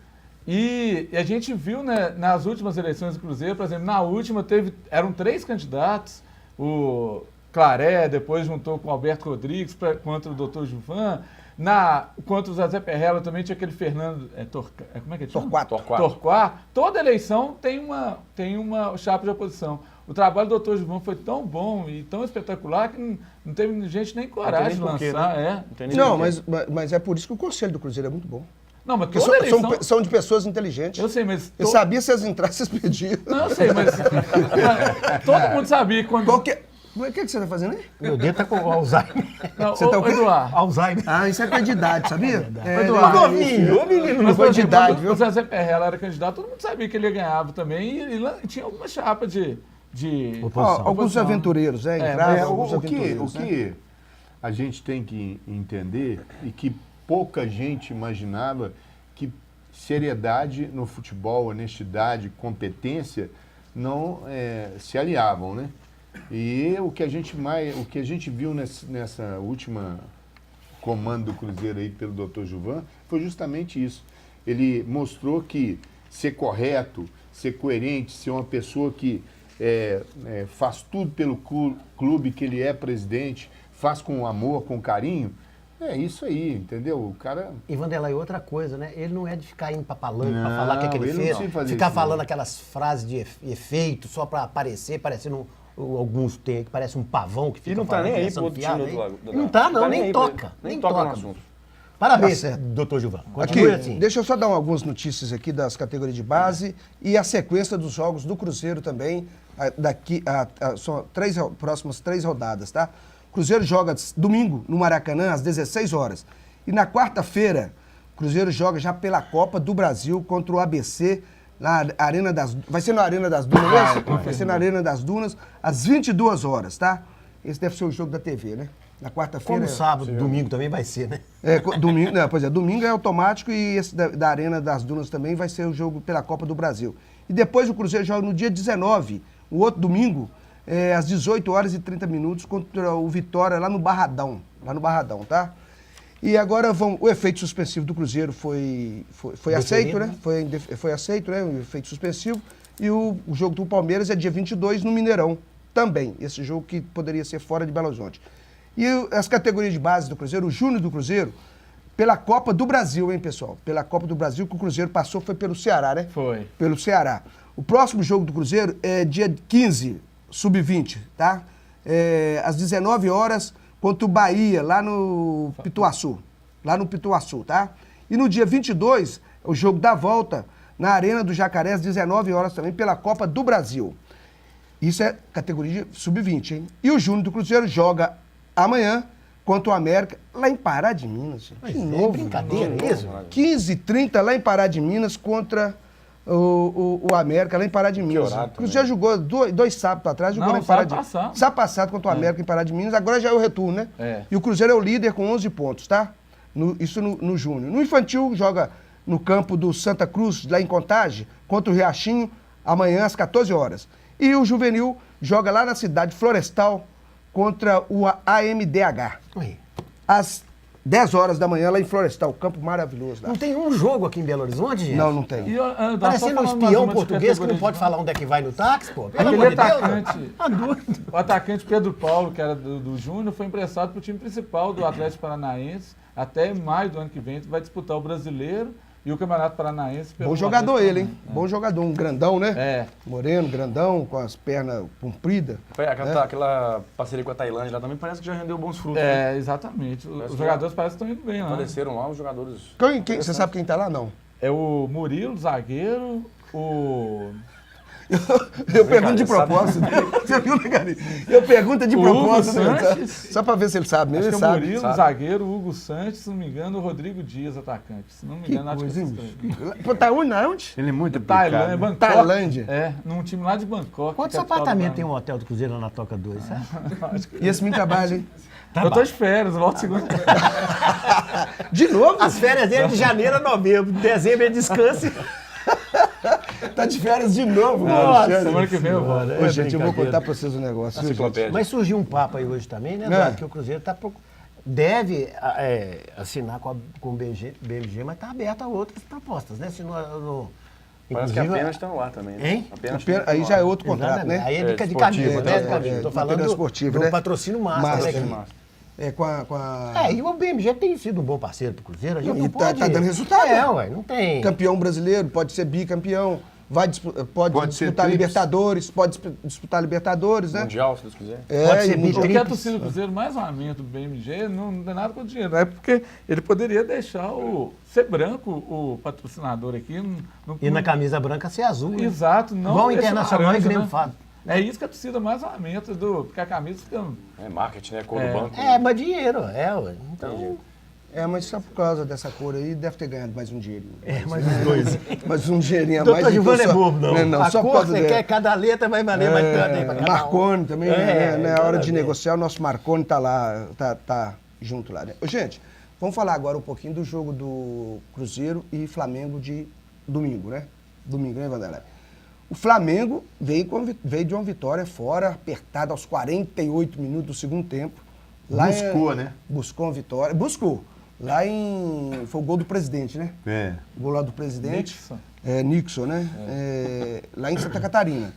E a gente viu, né, nas últimas eleições do Cruzeiro, por exemplo, na última eram 3 candidatos, o Claré, depois juntou com o Alberto Rodrigues contra o doutor Gilvan. Contra o Zezé Perrella também tinha aquele Fernando como é que é? Torquato. Toda eleição tem uma chapa de oposição. O trabalho do doutor Gilvan foi tão bom e tão espetacular que não teve gente nem coragem de lançar. Não, mas é por isso que o Conselho do Cruzeiro é muito bom. Não, mas Porque toda eleição... são de pessoas inteligentes. Eu sei, mas... Eu sabia se as entrassem, vocês pediam. Não, eu sei, mas... todo mundo sabia quando... O que você está fazendo aí? Meu dedo tá com Alzheimer. Não, Você tá o quê? Eduardo. Alzheimer. Isso é coisa de idade, sabia? Eduardo. Menino, não Mas, foi por de exemplo, idade, quando viu? o Zezé Perrella era candidato, todo mundo sabia que ele ganhava também e tinha alguma chapa de alguns aventureiros, entravam, alguns O aventureiros. que a gente tem que entender e que pouca gente imaginava que seriedade no futebol, honestidade, competência não se aliavam, né? E o que a gente viu nessa última comando do Cruzeiro aí pelo Dr. Gilvan foi justamente isso. Ele mostrou que ser correto, ser coerente, ser uma pessoa que faz tudo pelo clube que ele é presidente, faz com amor, com carinho, é isso aí, entendeu? O cara... E Vanderlei, outra coisa, né? Ele não é de ficar indo pra palanque pra falar o que, é que ele ele não fez, precisa fazer ficar isso, falando não. aquelas frases de efeito só pra aparecer, parecendo alguns tem que parece um pavão que fica E não tá falando, nem aí conversando pro outro time fiado do aí. outro lado. Não tá, não, nem nem aí pra toca. ele. Nem Nem toca no toca. assunto. Parabéns, Tá certo. doutor Gilvan. Aqui, Continue assim. deixa eu só dar algumas notícias aqui das categorias de base e a sequência dos jogos do Cruzeiro também, são próximas 3 rodadas, tá? O Cruzeiro joga domingo no Maracanã, às 16 horas. E na quarta-feira, o Cruzeiro joga já pela Copa do Brasil contra o ABC, na Arena das... Vai ser na Arena das Dunas, mesmo? Vai ser na Arena das Dunas, às 22 horas, tá? Esse deve ser o jogo da TV, né? Na quarta-feira... Como sábado, domingo também vai ser, né? Domingo, domingo é automático e esse da Arena das Dunas também vai ser o jogo pela Copa do Brasil. E depois o Cruzeiro joga no dia 19, o outro domingo, às 18 horas e 30 minutos contra o Vitória lá no Barradão, tá? E agora o efeito suspensivo do Cruzeiro foi aceito, né? Foi aceito, né? O efeito suspensivo. E o jogo do Palmeiras é dia 22 no Mineirão também. Esse jogo que poderia ser fora de Belo Horizonte. E as categorias de base do Cruzeiro, o Júnior do Cruzeiro, pela Copa do Brasil, hein, pessoal? Pela Copa do Brasil, que o Cruzeiro passou foi pelo Ceará, né? Foi. Pelo Ceará. O próximo jogo do Cruzeiro é dia 15, sub-20, tá? Às 19 horas, contra o Bahia, lá no Pituaçu. Lá no Pituaçu, tá? E no dia 22, o jogo da volta, na Arena do Jacaré, às 19 horas também, pela Copa do Brasil. Isso é categoria sub-20, hein? E o Júnior do Cruzeiro joga amanhã contra o América, lá em Pará de Minas. De novo. Brincadeira, isso? 15h30 lá em Pará de Minas contra o América, lá em Pará de Minas. horário O Cruzeiro jogou 2 sábados atrás, jogou lá em Pará de Minas. Sábado passado contra o América em Pará de Minas, agora já é o retorno, né? É. E o Cruzeiro é o líder com 11 pontos, tá? Isso no Júnior. No Infantil, joga no campo do Santa Cruz, lá em Contagem, contra o Riachinho, amanhã às 14 horas. E o Juvenil joga lá na cidade Florestal contra o AMDH. Oi. Às 10 horas da manhã, lá em Florestal, campo maravilhoso lá. Não tem um jogo aqui em Belo Horizonte, gente? Não tem. Parecendo um espião português que não pode falar onde é que vai no táxi, pô. Pelo Aquele amor de Deus. atacante, Tá doido. o atacante Pedro Paulo, que era do Júnior, foi emprestado para o time principal do Atlético Paranaense. Até maio do ano que vem, vai disputar o Brasileiro e o Campeonato Paranaense. Bom jogador ele, hein? Bom jogador, um grandão, né? É. Moreno, grandão, com as pernas compridas. Aquela parceria com a Tailândia lá também parece que já rendeu bons frutos. Né? É, exatamente. Os que jogadores parecem que estão indo bem lá. Apareceram lá os jogadores. Você sabe quem tá lá? Não. É o Murilo, zagueiro, o... Eu pergunto de propósito. Você viu, né, Galinho? Eu pergunto de O propósito. Hugo Né? Sanches. Só pra ver se ele sabe mesmo. Acho Ele que é o sabe. Murilo, zagueiro, o Hugo Sanches, se não me engano, o Rodrigo Dias, atacante. Se não me Que engano, acho coisa, que hein, esses bicho? três. Pô, tá onde? Onde? Ele é muito Tailândia, aplicado. Bangkok. Tailândia. É, num time lá de Bangkok. Quantos capital do apartamentos tem um Bangkok. hotel do Cruzeiro lá na Toca 2, sabe? E esse menino trabalha, hein? Eu tô de férias, volto segunda. De novo? As férias dele de janeiro a novembro. Dezembro ele descansa. Tá de férias de novo, Nossa, mano. Semana que vem eu volto. Ô, gente, eu vou contar pra vocês um negócio. viu, gente? Enciclopédia. Mas surgiu um papo aí hoje também, né, Eduardo? Que o Cruzeiro deve assinar com o BMG, mas está aberto a outras propostas, né? Se Parece que a inclusive, pena está no ar também. Né? Hein? Apenas Aí já é outro contrato, exatamente. né? Aí é de esportivo, camisa, né? esportivo, Camisa. Tô material falando esportivo, do né? patrocínio master, Master, né? Massa. É, com a... E o BMG tem sido um bom parceiro pro Cruzeiro. A gente Não, não e tá pode... dando resultado. Ué, não tem... Campeão brasileiro, pode ser bicampeão, pode ser disputar tríplice. Libertadores, pode disputar Libertadores, né? Mundial, se Deus quiser. Pode ser e mundial. O que a torcida do Cruzeiro mais aumenta do BMG não tem nada com o dinheiro. É porque ele poderia deixar ser branco o patrocinador aqui. E na camisa branca ser azul, né? Exato, não. Igual o esse Internacional e laranja, Grêmio né? faz. É isso que a torcida mais aumenta, porque a camisa fica. É marketing, né? Cor do banco. Mas dinheiro, ué. Então... Mas só por causa dessa cor aí, deve ter ganhado mais um dinheirinho. mais uns dois. Mas um dinheirinho a Doutor mais. Gilvan então é só- bobo, não. Não, A só por cor causa você dele. quer, cada letra vai valer mais tanto aí pra cada um. Marconi também, né? Na hora de exatamente. negociar, o nosso Marconi tá lá, tá junto lá, né? Ô, gente, vamos falar agora um pouquinho do jogo do Cruzeiro e Flamengo de domingo, né? Domingo, né, Vanderlei? O Flamengo veio de uma vitória fora, apertada aos 48 minutos do segundo tempo. Buscou, né? Buscou uma vitória. Buscou. Foi o gol do presidente, né? É. O gol lá do presidente. Nixon. Nixon, né? Lá em Santa Catarina.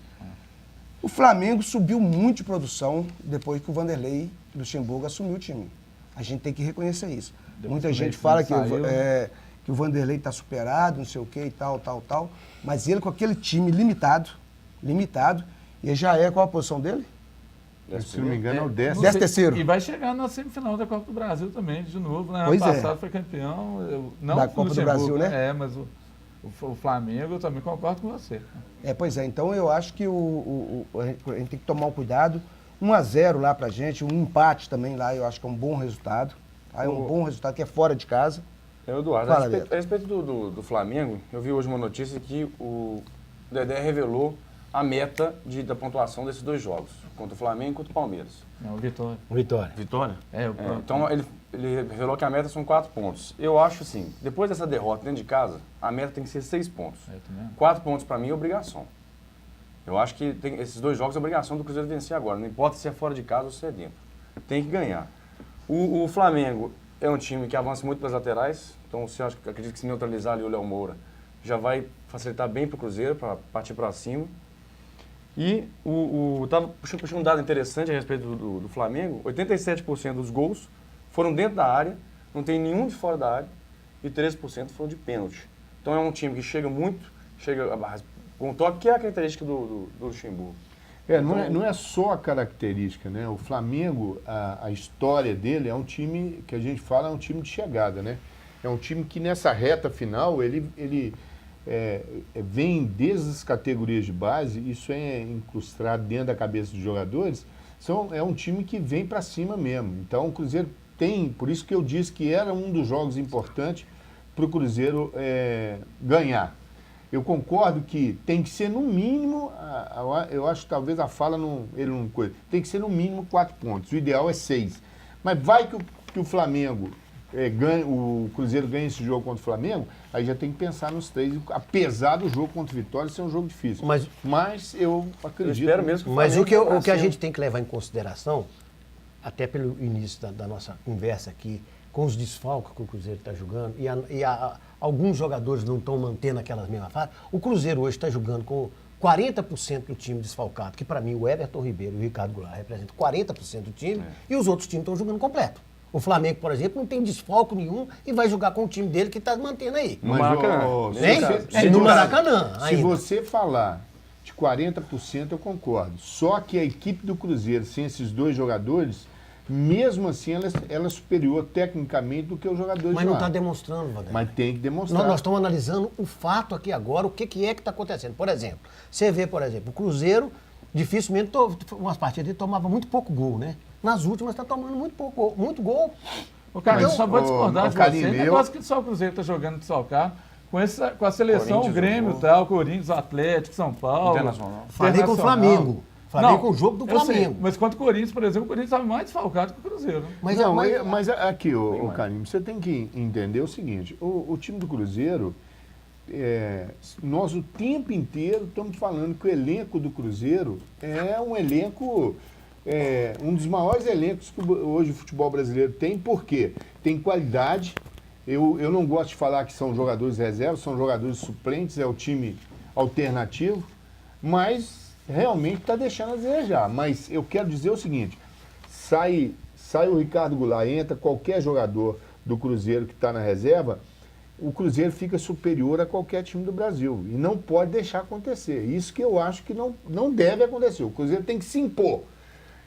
O Flamengo subiu muito de produção depois que o Vanderlei Luxemburgo assumiu o time. A gente tem que reconhecer isso. Muita gente fala que o Vanderlei está superado, não sei o quê e tal. Mas ele com aquele time limitado, e já é qual a posição dele? Se não me engano, é o 13º. E vai chegar na semifinal da Copa do Brasil também, de novo. Né? Pois ano é. passado foi campeão, não Da o Copa do Luxemburgo, Brasil, né? É, mas o Flamengo, eu também concordo com você. Pois é. Então eu acho que a gente tem que tomar um cuidado. 1-0 lá pra gente, um empate também lá, eu acho que é um bom resultado. Tá? É um bom resultado, que é fora de casa. Eduardo, Fala, a respeito do Flamengo, eu vi hoje uma notícia que o Dedé revelou a meta da pontuação desses 2 jogos, contra o Flamengo e contra o Palmeiras. Não, Vitória. Vitória? O Então ele revelou que a meta são 4 pontos. Eu acho assim, depois dessa derrota dentro de casa, a meta tem que ser 6 pontos. 4 pontos para mim é obrigação. Eu acho que esses 2 jogos é obrigação do Cruzeiro vencer agora, não importa se é fora de casa ou se é dentro. Tem que ganhar. O Flamengo é um time que avança muito pelas laterais, então acredito que se neutralizar ali o Léo Moura já vai facilitar bem para o Cruzeiro, para partir para cima. E estava puxando um dado interessante a respeito do Flamengo, 87% dos gols foram dentro da área, não tem nenhum de fora da área, e 13% foram de pênalti. Então é um time que chega muito, chega com um toque, que é a característica do Luxemburgo. Não é só a característica, né? O Flamengo, a história dele é um time que a gente fala, é um time de chegada, né? É um time que nessa reta final, ele vem desde as categorias de base, isso é incrustado dentro da cabeça dos jogadores, é um time que vem para cima mesmo. Então o Cruzeiro tem, por isso que eu disse que era um dos jogos importantes para o Cruzeiro ganhar. Eu concordo que tem que ser no mínimo, eu acho que talvez a fala tem que ser no mínimo 4 pontos, o ideal é 6. Mas vai que o Flamengo o Cruzeiro ganha esse jogo contra o Flamengo, aí já tem que pensar nos 3, apesar do jogo contra o Vitória ser um jogo difícil. Mas eu acredito... Eu espero mesmo que Mas o que a gente tem que levar em consideração, até pelo início da nossa conversa aqui, com os desfalques que o Cruzeiro está jogando, e alguns jogadores não estão mantendo aquelas mesmas fases, o Cruzeiro hoje está jogando com 40% do time desfalcado, que para mim o Everton Ribeiro e o Ricardo Goulart representam 40% do time, e os outros times estão jogando completo. O Flamengo, por exemplo, não tem desfalco nenhum e vai jogar com o time dele que está mantendo aí. No Maracanã. No Maracanã. Se você falar de 40%, eu concordo. Só que a equipe do Cruzeiro, sem esses 2 jogadores, mesmo assim, ela é superior tecnicamente do que os jogadores Mas não está demonstrando, Vanderlei. Mas tem que demonstrar. Nós estamos analisando o fato aqui agora, o que é que está acontecendo. Por exemplo, você vê, o Cruzeiro, dificilmente, umas partidas ele tomava muito pouco gol, né? Nas últimas está tomando muito gol. O cara, só vou discordar de você. O negócio que só o Cruzeiro está jogando de salcar, com a seleção, o Grêmio e tal, Corinthians, Atlético, São Paulo. Internacional. Falei com o Flamengo. Falei com o jogo do Flamengo. Mas quanto o Corinthians, por exemplo, o Corinthians estava mais desfalcado que o Cruzeiro. Mas aqui, Carlinhos, você tem que entender o seguinte, o time do Cruzeiro, nós o tempo inteiro estamos falando que o elenco do Cruzeiro é um elenco... um dos maiores elencos que hoje o futebol brasileiro tem, porque tem qualidade. Eu não gosto de falar que são jogadores reservas, são jogadores suplentes, é o time alternativo, mas realmente está deixando a desejar. Mas eu quero dizer o seguinte, sai o Ricardo Goulart, entra qualquer jogador do Cruzeiro que está na reserva, o Cruzeiro fica superior a qualquer time do Brasil. E não pode deixar acontecer. Isso que eu acho que não deve acontecer. O Cruzeiro tem que se impor.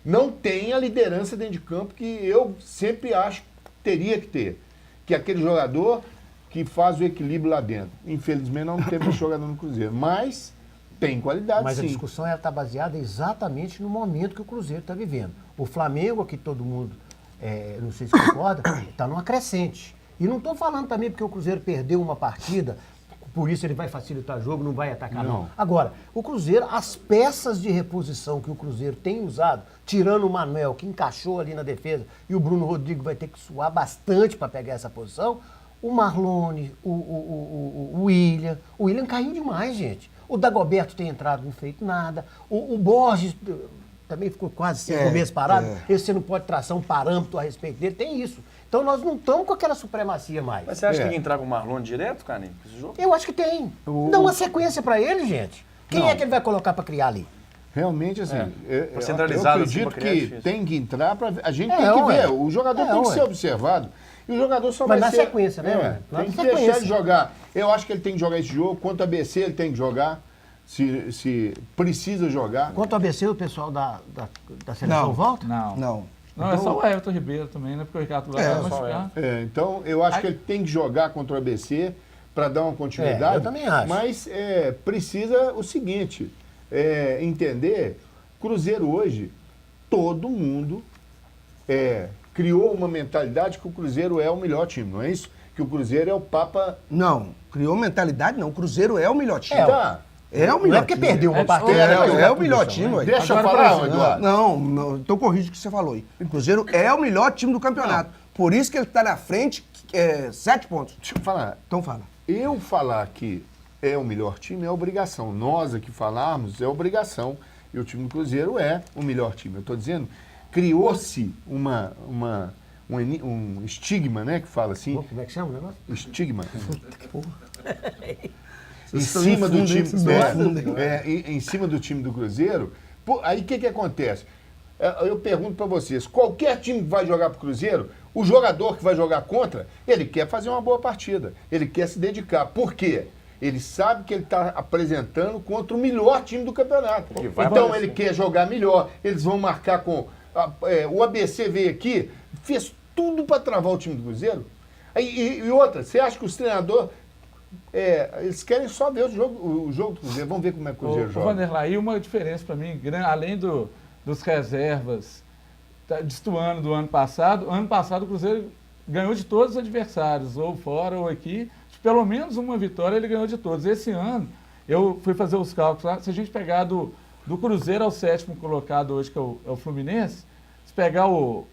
Não tem a liderança dentro de campo que eu sempre acho que teria que ter. Que é aquele jogador que faz o equilíbrio lá dentro. Infelizmente não teve esse jogador no Cruzeiro, mas tem qualidade, mas sim. A discussão está baseada exatamente no momento que o Cruzeiro está vivendo. O Flamengo, que todo mundo, não sei se concorda, está numa crescente. E não estou falando também porque o Cruzeiro perdeu uma partida, por isso ele vai facilitar o jogo, não vai atacar, não. Agora, o Cruzeiro, as peças de reposição que o Cruzeiro tem usado, tirando o Manuel, que encaixou ali na defesa, e o Bruno Rodrigues vai ter que suar bastante para pegar essa posição, o Marlone, o William caiu demais, gente. O Dagoberto tem entrado, não feito nada. O Borges também ficou quase 5 meses parado. Esse você não pode traçar um parâmetro a respeito dele, tem isso. Então nós não estamos com aquela supremacia mais. Mas você acha que tem que entrar com o Marlone direto, Carlinhos, esse jogo? Eu acho que tem. Dá uma sequência para ele, gente. Quem é que ele vai colocar para criar ali? Realmente, assim, Foi centralizado, eu assim, acredito pra criar é que difícil. tem que entrar para a gente tem que ver. O jogador tem que ser observado. E o jogador só Mas vai na ser... sequência, né? Tem que deixar de jogar. Eu acho que ele tem que jogar esse jogo. Quanto a ABC, ele tem que jogar. Se precisa jogar. Quanto ao ABC, o pessoal da seleção volta? Não, é só o Everton Ribeiro também, né? Porque o Ricardo vai machucar. Então, eu acho que ele tem que jogar contra o ABC para dar uma continuidade. Eu também acho. Mas precisa o seguinte, entender, Cruzeiro hoje, todo mundo criou uma mentalidade que o Cruzeiro é o melhor time, não é isso? Que o Cruzeiro é o Papa... Não, criou mentalidade não. O Cruzeiro é o melhor time. É o melhor time. Não é porque perdeu uma partida. É o melhor time, ué. Deixa eu Agora, falar, por exemplo, Eduardo. Não, então corrige o que você falou aí. O Cruzeiro é o melhor time do campeonato. Por isso que ele está na frente, 7 pontos. Deixa eu falar. Então fala. Eu falar que é o melhor time é obrigação. Nós aqui falarmos é obrigação. E o time do Cruzeiro é o melhor time. Eu estou dizendo, criou-se um estigma, né? Que fala assim. Como é que chama o negócio? Estigma. Em cima do time, em cima do time do Cruzeiro. Aí o que acontece? Eu pergunto para vocês, qualquer time que vai jogar para o Cruzeiro, o jogador que vai jogar contra, ele quer fazer uma boa partida, ele quer se dedicar. Por quê? Ele sabe que ele está apresentando contra o melhor time do campeonato. Então ele quer jogar melhor, eles vão marcar com... o ABC veio aqui, fez tudo para travar o time do Cruzeiro. E outra, você acha que os treinadores... eles querem só ver o jogo do Cruzeiro. Vamos ver como é que o Cruzeiro joga. Vanderlei, e uma diferença para mim, além dos reservas destoando do ano passado o Cruzeiro ganhou de todos os adversários, ou fora ou aqui. Pelo menos uma vitória ele ganhou de todos. Esse ano, eu fui fazer os cálculos lá, se a gente pegar do Cruzeiro ao 7º colocado hoje, que é o Fluminense, se pegar o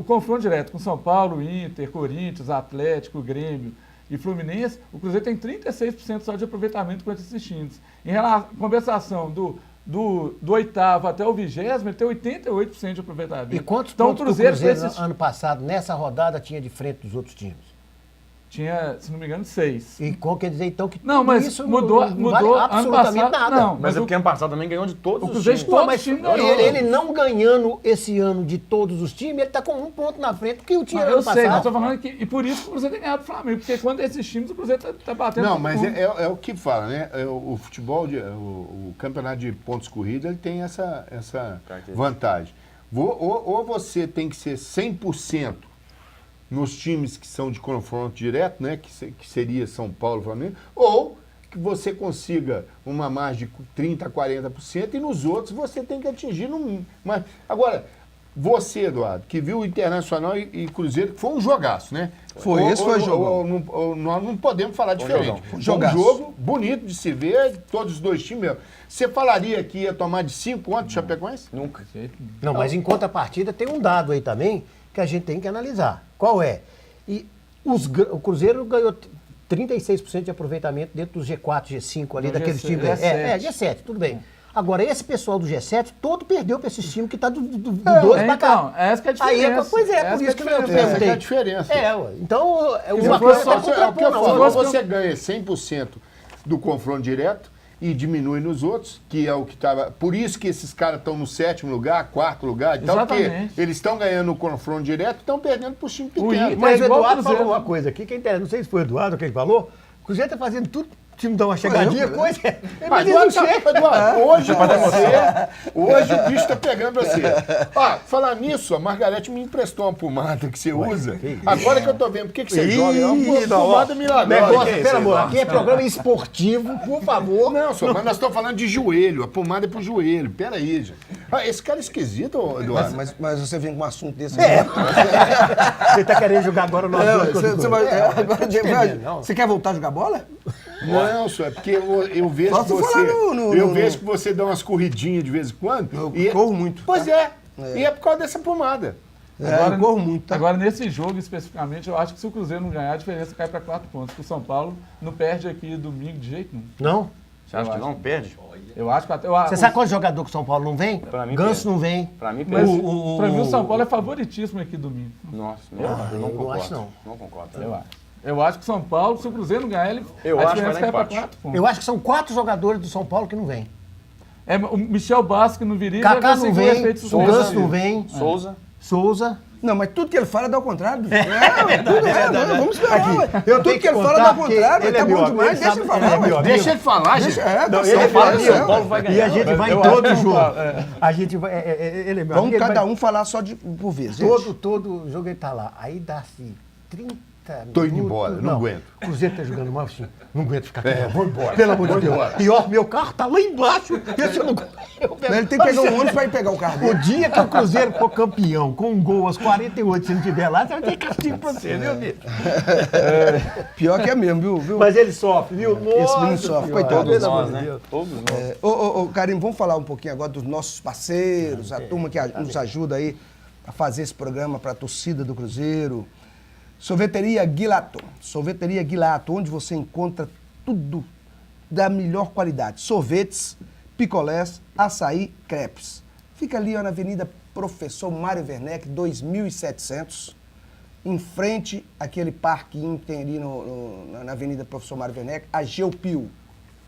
confronto direto com São Paulo, Inter, Corinthians, Atlético, Grêmio e Fluminense, o Cruzeiro tem 36% só de aproveitamento contra esses times. Em compensação do 8º até o 20º, ele tem 88% de aproveitamento. E quantos então, pontos o Cruzeiro ano passado, nessa rodada, tinha de frente dos outros times? Tinha, se não me engano, 6. E quer dizer, então, que não, mas isso mudou vale absolutamente ano passado, nada. Não, mas é porque ano passado também ganhou de todos os Cruzeiro times. Todos os times ganhou. Ele não ganhando esse ano de todos os times, ele está com 1 ponto na frente, porque o time ano passado... Eu sei, mas estou falando que... E por isso que o Cruzeiro tem ganhado do Flamengo, porque quando esses times, o Cruzeiro está batendo... Não, mas é o que fala, né? O futebol, o campeonato de pontos corridos, ele tem essa vantagem. Ou você tem que ser 100% nos times que são de confronto direto, né, que seria São Paulo, Flamengo, ou que você consiga uma margem de 30%, 40%, e nos outros você tem que atingir no mínimo. Mas, agora, você, Eduardo, que viu o Internacional e Cruzeiro, que foi um jogaço, né? Esse foi jogo. Nós não podemos falar diferente. Foi um jogaço. jogo bonito de se ver, todos os dois times mesmo. Você falaria que ia tomar de 5 ontem, Chapecoense? Nunca. Não, mas em contrapartida tem um dado aí também que a gente tem que analisar. Qual é? E o Cruzeiro ganhou 36% de aproveitamento dentro do G4, G5 ali, daqueles times. G7, tudo bem. Agora, esse pessoal do G7 todo perdeu para esses times que está do 12 para cá. Então, essa que é a diferença. Por isso que eu perguntei. Essa que é a diferença. Então, uma coisa você ganha 100% do confronto direto e diminui nos outros, que é o que estava... Por isso que esses caras estão no 7º lugar, 4º lugar e tal, porque eles estão ganhando no confronto direto e estão perdendo para os times pequenos. Mas o Eduardo falou uma coisa aqui, que é interessante, não sei se foi o Eduardo que ele falou, o Cruzeiro está fazendo tudo, o time dá uma chegadinha, coisa... Mas Eduardo, hoje o bicho está pegando pra você. Falar nisso, a Margarete me emprestou uma pomada que você usa. Agora que eu tô vendo, por que você joga? É uma pomada milagrosa. Pelo amor, aqui é programa esportivo, por favor. Não, mas nós estamos falando de joelho, a pomada é pro joelho. Peraí, gente. Esse cara é esquisito, Eduardo. Mas você vem com um assunto desse. Você tá querendo jogar agora no Você quer voltar a jogar bola? Não, senhor, é porque eu vejo que você. Que você dá umas corridinhas de vez em quando. Eu corro muito. Pois é. E é por causa dessa pomada. Agora, eu corro muito. Tá? Agora, nesse jogo especificamente, eu acho que se o Cruzeiro não ganhar, a diferença cai para 4 pontos. Porque o São Paulo não perde aqui domingo de jeito nenhum. Não? Você acha que não perde? Eu acho que até. Você sabe quantos jogadores que o São Paulo não vem? Ganso não vem. Pra mim, mas pra mim, o São Paulo é favoritíssimo aqui domingo. Nossa, eu não concordo. Não concordo. Eu acho que o São Paulo, se o Cruzeiro não ganhar, ele a diferença cai para 4 pontos. Eu acho que são 4 jogadores do São Paulo que não vêm. O Michel Basque não viria, Kaká vai não conseguir o vem, efeito o Ganso suspensivo. não vem, Souza. Não, mas tudo que ele fala dá ao contrário. Vamos esperar. Aqui, ué. eu Tudo tenho que que ele fala contar dá ao porque contrário. ele Tá é meu bom amigo, demais, ele deixa sabe- ele falar. ele é ué. meu amigo. Deixa ele falar, gente. Tá Ele certo, fala tá isso, certo. o Paulo vai ganhar. E a gente vai em Eu todo acho que jogo. não fala, A gente vai. Ele é meu Vamos amigo. ele cada vai- um falar só por vez, gente. Todo jogo ele tá lá. Aí dá-se 30 Tô indo minutos. embora, não aguento. O Cruzeiro tá jogando mal assim. Não aguento ficar aqui. Vou embora. Pelo amor de Deus. E ó, meu carro tá lá embaixo. Esse eu não... Ele tem que pegar um ônibus pra ir pegar o carro O dele. dia que o Cruzeiro for campeão com um gol aos 48, se não tiver lá, você vai ter castigo pra você, viu, bicho? Pior que é mesmo, viu? Mas ele sofre, viu? Esse menino Nossa sofre, Senhora. coitado. Todos Pelo amor nós, de né? Deus. Todos nós. Ô, Carinho, vamos falar um pouquinho agora dos nossos parceiros, a turma que nos ajuda aí a fazer esse programa para a torcida do Cruzeiro. Sorveteria Guilato. Sorveteria Guilato, onde você encontra tudo da melhor qualidade. Sorvetes, picolés, açaí, crepes. Fica ali ó, na Avenida Professor Mário Werneck, 2700, em frente àquele parquinho que tem ali na Avenida Professor Mário Werneck, a Geopil.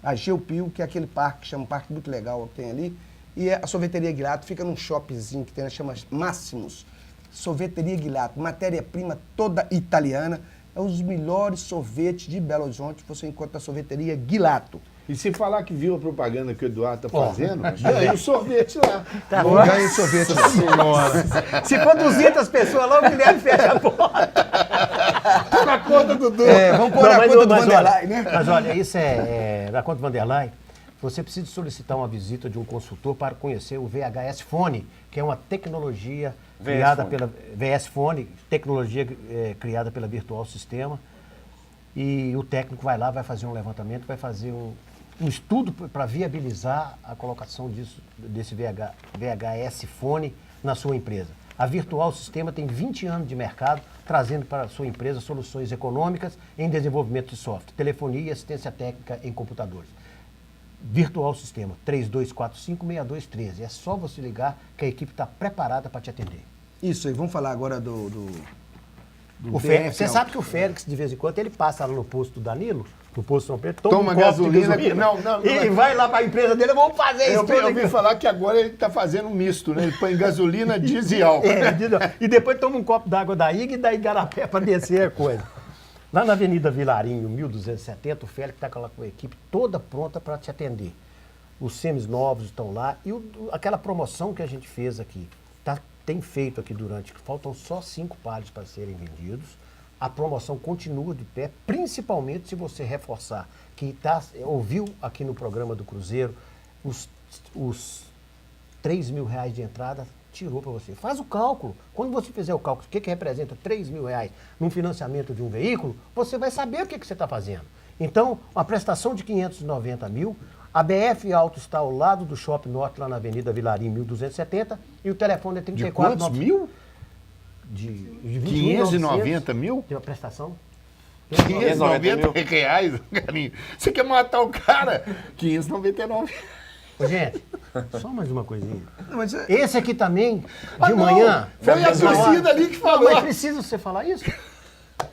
A Geopil, que é aquele parque, que chama um parque muito legal que tem ali. E a Sorveteria Guilato fica num shoppingzinho que tem, chama Máximos. Sorveteria Guilato, matéria-prima toda italiana. É um dos melhores sorvetes de Belo Horizonte. Você encontra a Sorveteria Guilato. E se falar que viu a propaganda que o Eduardo tá fazendo, ganha o sorvete lá. Tá Não bom? ganha sorvete. Se for 200 pessoas lá, o Guilherme fecha a porta. Na conta do Dudu. Vamos pôr Não, a mas conta do mas Vanderlei, olha, né? Mas olha, isso na conta do Vanderlei, você precisa solicitar uma visita de um consultor para conhecer o VHS Fone, que é uma tecnologia criada pela VS Fone, tecnologia criada pela Virtual Sistema. E o técnico vai lá, vai fazer um levantamento, vai fazer um estudo para viabilizar a colocação desse VHS Fone na sua empresa. A Virtual Sistema tem 20 anos de mercado, trazendo para a sua empresa soluções econômicas em desenvolvimento de software, telefonia e assistência técnica em computadores. Virtual Sistema, 3245-6213. É só você ligar que a equipe está preparada para te atender. Isso aí, vamos falar agora do Você sabe que o Félix, de vez em quando, ele passa lá no posto do Danilo, no posto São Pedro, toma Toma um copo gasolina. de Não, e vai lá para a empresa dele, vamos fazer isso. Eu ouvi falar que agora ele tá fazendo um misto, né? Ele põe gasolina, diesel e álcool. E depois toma um copo d'água da IG e da Igarapé para descer a coisa. Lá na Avenida Vilarinho, 1270, o Félix está com a equipe toda pronta para te atender. Os semis novos estão lá e aquela promoção que a gente fez aqui, tem feito aqui faltam só 5 pares para serem vendidos. A promoção continua de pé, principalmente se você reforçar, que ouviu aqui no programa do Cruzeiro, os R$3.000 de entrada, tirou para você. Faz o cálculo. Quando você fizer o cálculo, o que representa R$3.000 num financiamento de um veículo, você vai saber o que você está fazendo. Então, uma prestação de R$590 mil, a BF Auto está ao lado do Shopping Norte, lá na Avenida Vilarinho, 1270, e o telefone é 34... De quantos mil? De 590 mil? Tem uma prestação? 590 reais, carinho. Você quer matar o cara? 599. Ô, gente, só mais uma coisinha. Não, mas Esse aqui também, de não, manhã... foi a na hora- torcida ali que falou. Não, mas precisa você falar isso?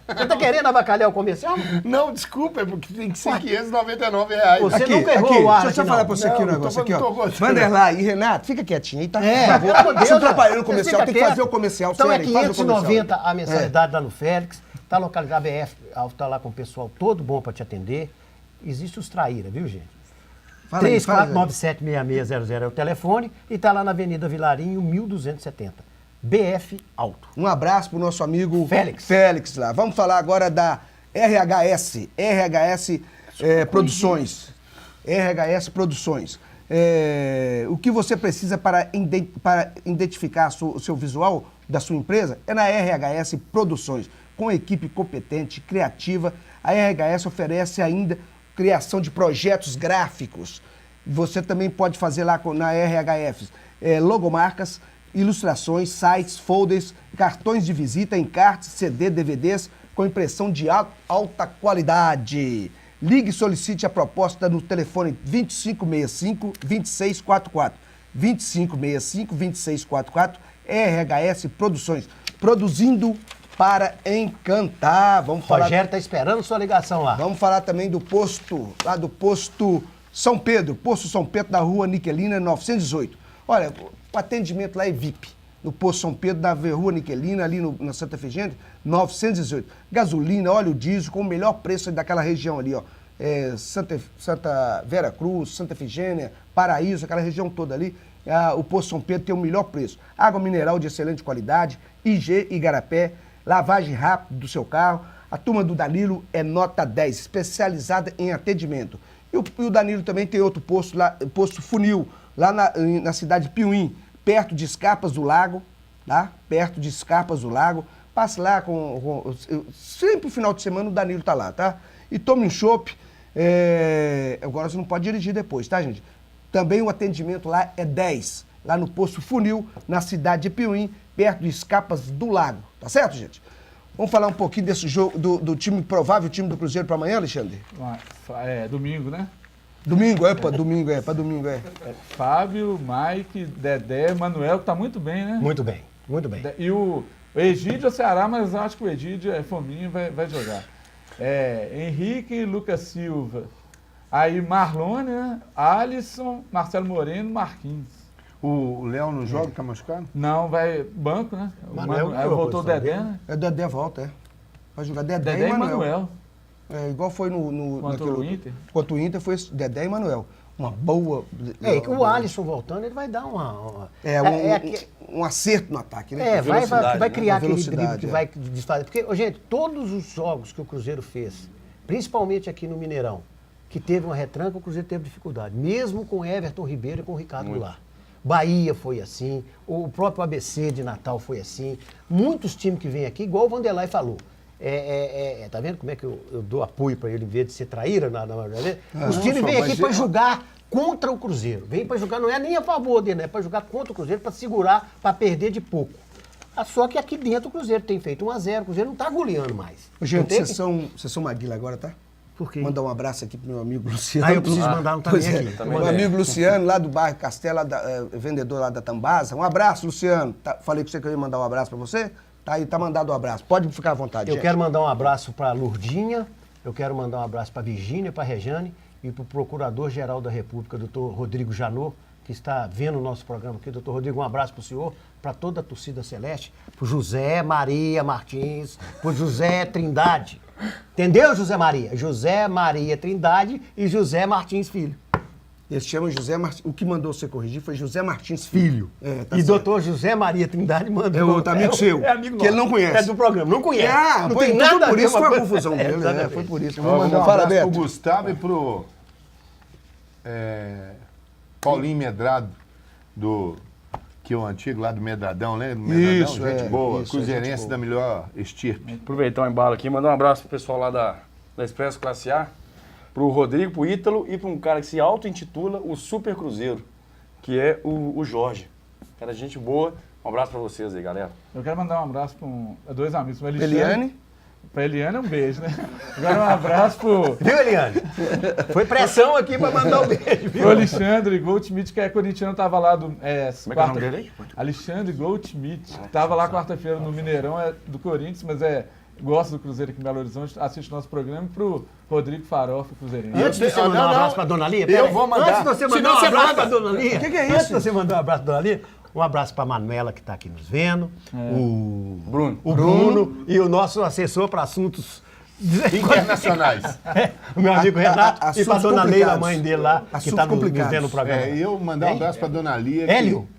Você tá querendo avacalhar o comercial? Não, desculpa, é porque tem que ser R$599. Você aqui, nunca errou aqui, o ar deixa eu só aqui, falar não. pra você aqui um Não, negócio aqui, não tô ó. gostando. Vanderlei e Renato, fica quietinho aí, tá? É, Por favor. pelo amor de Você Deus, atrapalhando o você comercial, fica tem que fazer quieto. o comercial, Então sério, é faz o comercial. 590 a mensalidade lá no Félix, tá localizado, a BF está lá com o pessoal todo bom para te atender. Existe os traíra, viu, gente? Fala aí, fala aí. 3497-6600 é o telefone e tá lá na Avenida Vilarinho, 1270. BF Auto. Um abraço pro nosso amigo Félix. lá. Vamos falar agora da RHS Produções. RHS Produções. O que você precisa para identificar o seu visual da sua empresa é na RHS Produções. Com equipe competente, criativa, a RHS oferece ainda criação de projetos gráficos. Você também pode fazer lá na RHS logomarcas, ilustrações, sites, folders, cartões de visita, encartes, CD, DVDs com impressão de alta qualidade. Ligue e solicite a proposta no telefone 2565-2644. 2565-2644, RHS Produções. Produzindo para encantar. Vamos falar. Rogério tá esperando sua ligação lá. Vamos falar também do posto, lá do posto São Pedro, Posto São Pedro, da rua Niquelina, 918. Olha, o atendimento lá é VIP. No Posto São Pedro, da rua Niquelina, ali na Santa Efigênia, 918. Gasolina, óleo diesel, com o melhor preço daquela região ali, ó. Santa Vera Cruz, Santa Efigênia, Paraíso, aquela região toda ali. O Posto São Pedro tem o melhor preço. Água mineral de excelente qualidade, IG Igarapé, lavagem rápida do seu carro. A turma do Danilo é nota 10, especializada em atendimento. E o Danilo também tem outro posto lá, posto Funil, lá na cidade de Piuí, perto de Escarpas do Lago, tá? Perto de Escarpas do Lago. Passe lá sempre no final de semana o Danilo tá lá, tá? E tome um chopp. Agora você não pode dirigir depois, tá, gente? Também o atendimento lá é 10, lá no posto Funil, na cidade de Piuí, perto de Escarpas do Lago, tá certo, gente? Vamos falar um pouquinho desse jogo, do time provável, time do Cruzeiro para amanhã, Alexandre? Domingo, né? Domingo, para domingo. Fábio, Mike, Dedé, Manuel, que tá muito bem, né? Muito bem, muito bem. E o Egídio é o Ceará, mas eu acho que o Egídio é fominho, vai jogar. Henrique, Lucas Silva. Aí Marlone, né? Alisson, Marcelo Moreno, Marquinhos. O Léo não joga, tá machucado? Não, vai banco, né? Manuel Aí voltou o Dedé, né? Dedé volta, Vai jogar Dedé Dedé e e Manuel. Manuel. Igual foi Contra o Inter. Contra o Inter foi Dedé e Manuel. Uma boa... O Alisson voltando, ele vai dar um acerto no ataque, né? Vai criar aquele Velocidade, drible que vai desfazer. Porque, gente, todos os jogos que o Cruzeiro fez, principalmente aqui no Mineirão, que teve uma retranca, o Cruzeiro teve dificuldade. Mesmo com Everton Ribeiro e com o Ricardo Goulart. Bahia foi assim, o próprio ABC de Natal foi assim. Muitos times que vêm aqui, igual o Vanderlei falou. Tá vendo como é que eu dou apoio para ele em vez de ser traíra? Os times vêm aqui para jogar contra o Cruzeiro. Vem para jogar, não é nem a favor dele, é para jogar contra o Cruzeiro, para segurar, para perder de pouco. Só que aqui dentro o Cruzeiro tem feito 1-0, o Cruzeiro não está goleando mais. Gente, vocês são Maguila agora, tá? Por quê? Mandar um abraço aqui pro meu amigo Luciano. Eu preciso mandar um também aqui. Meu amigo Luciano, lá do bairro Castelo, vendedor lá da Tambasa. Um abraço, Luciano. Falei com você que eu ia mandar um abraço para você. Tá aí, tá mandado um abraço. Pode ficar à vontade, gente. Quero mandar um abraço para a Lurdinha, eu quero mandar um abraço para a Virgínia, para a Rejane e para o Procurador-Geral da República, doutor Rodrigo Janot, que está vendo o nosso programa aqui. Doutor Rodrigo, um abraço para o senhor, para toda a torcida celeste, para o José Maria Martins, para o José Trindade. Entendeu, José Maria? José Maria Trindade e José Martins Filho. Ele se chama José Martins. O que mandou você corrigir foi José Martins Filho. E doutor José Maria Trindade mandou. É outro amigo seu. É amigo que ele não conhece. É do programa, não conhece. Não tem então nada por a isso ver foi uma a confusão dele. Foi por isso. Vou mandar um Fala, abraço Beto. pro Gustavo e pro Paulinho Medrado, que é o antigo lá do Medradão, né? Medradão, gente boa, cruzeirense da melhor estirpe. Aproveitar o embalo aqui, mandar um abraço pro pessoal lá da Expresso Classe A, pro Rodrigo, pro Ítalo e para um cara que se auto-intitula o Super Cruzeiro, que é o Jorge. Cara, gente boa. Um abraço para vocês aí, galera. Eu quero mandar um abraço para dois amigos. Eliane? Pra Eliane um beijo, né? Agora um abraço pro... Viu, Eliane? Foi pressão aqui pra mandar um beijo, viu? Pro Alexandre Goldschmidt, que é corintiano, tava lá do... Como é que é o nome dele aí? Alexandre Goldschmidt, que tava lá quarta-feira no Mineirão, do Corinthians, mas gosta do Cruzeiro aqui em Belo Horizonte, assiste nosso programa, e pro Rodrigo Farofa, cruzeirense. Antes de você mandar um abraço pra Dona Lia, eu vou mandar. Antes de você mandar um abraço pra Dona Lia, O que é isso? Antes de você mandar um abraço pra Dona Lia, um abraço pra Manuela, que tá aqui nos vendo, o Bruno e o nosso assessor para assuntos Internacionais. o meu amigo Renato, e pra Dona Leila, a mãe dele lá, que tá nos vendo no programa. E eu mandar um abraço pra Dona Lia. Hélio?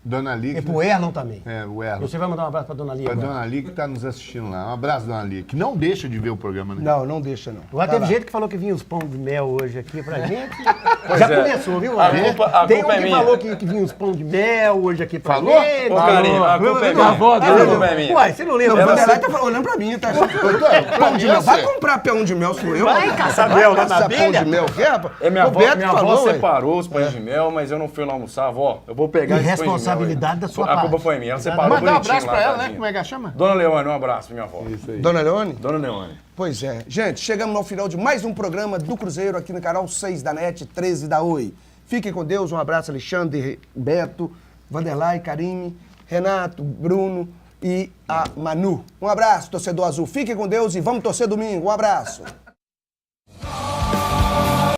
Dona Lia. E pro Erlon também. O Erlon. Você vai mandar um abraço pra Dona Lia Pra agora. Dona Lia que tá nos assistindo lá. Um abraço, Dona Lia, que não deixa de ver o programa, né? Não deixa, não. Agora teve gente que falou que vinha os pão de mel hoje aqui pra gente. Pois Já é. começou, viu? A André? culpa Tem um é que minha. falou que vinha os pão de mel hoje aqui pra Falou? gente. Ô, carinho, a culpa é minha. A avó dele. A culpa é minha. Uai, você não Não, lembra? o Vanderlei tá olhando pra mim, tá achando que pão de mel. Vai comprar pão de mel, sou eu. Vai caçar mel lá na caçar pão abelha. de mel, quer, rapaz? Minha O Beto avó falou, ué. separou os pães de mel, mas eu não fui lá almoçar. Avó, eu vou pegar esse pães de mel aí. Irresponsabilidade da sua A culpa parte. foi minha. Ela separou Mandar um bonitinho abraço lá, pra ela, né? tadinha. Como é que ela chama? Dona Leone, um abraço pra minha avó. Isso aí. Dona Leone? Dona Leone. Pois é. Gente, chegamos ao final de mais um programa do Cruzeiro aqui no canal 6 da NET, 13 da Oi. Fiquem com Deus. Um abraço, Alexandre, Beto, Vanderlei, Karine, Renato, Bruno e a Manu. Um abraço, torcedor azul. Fiquem com Deus e vamos torcer domingo. Um abraço.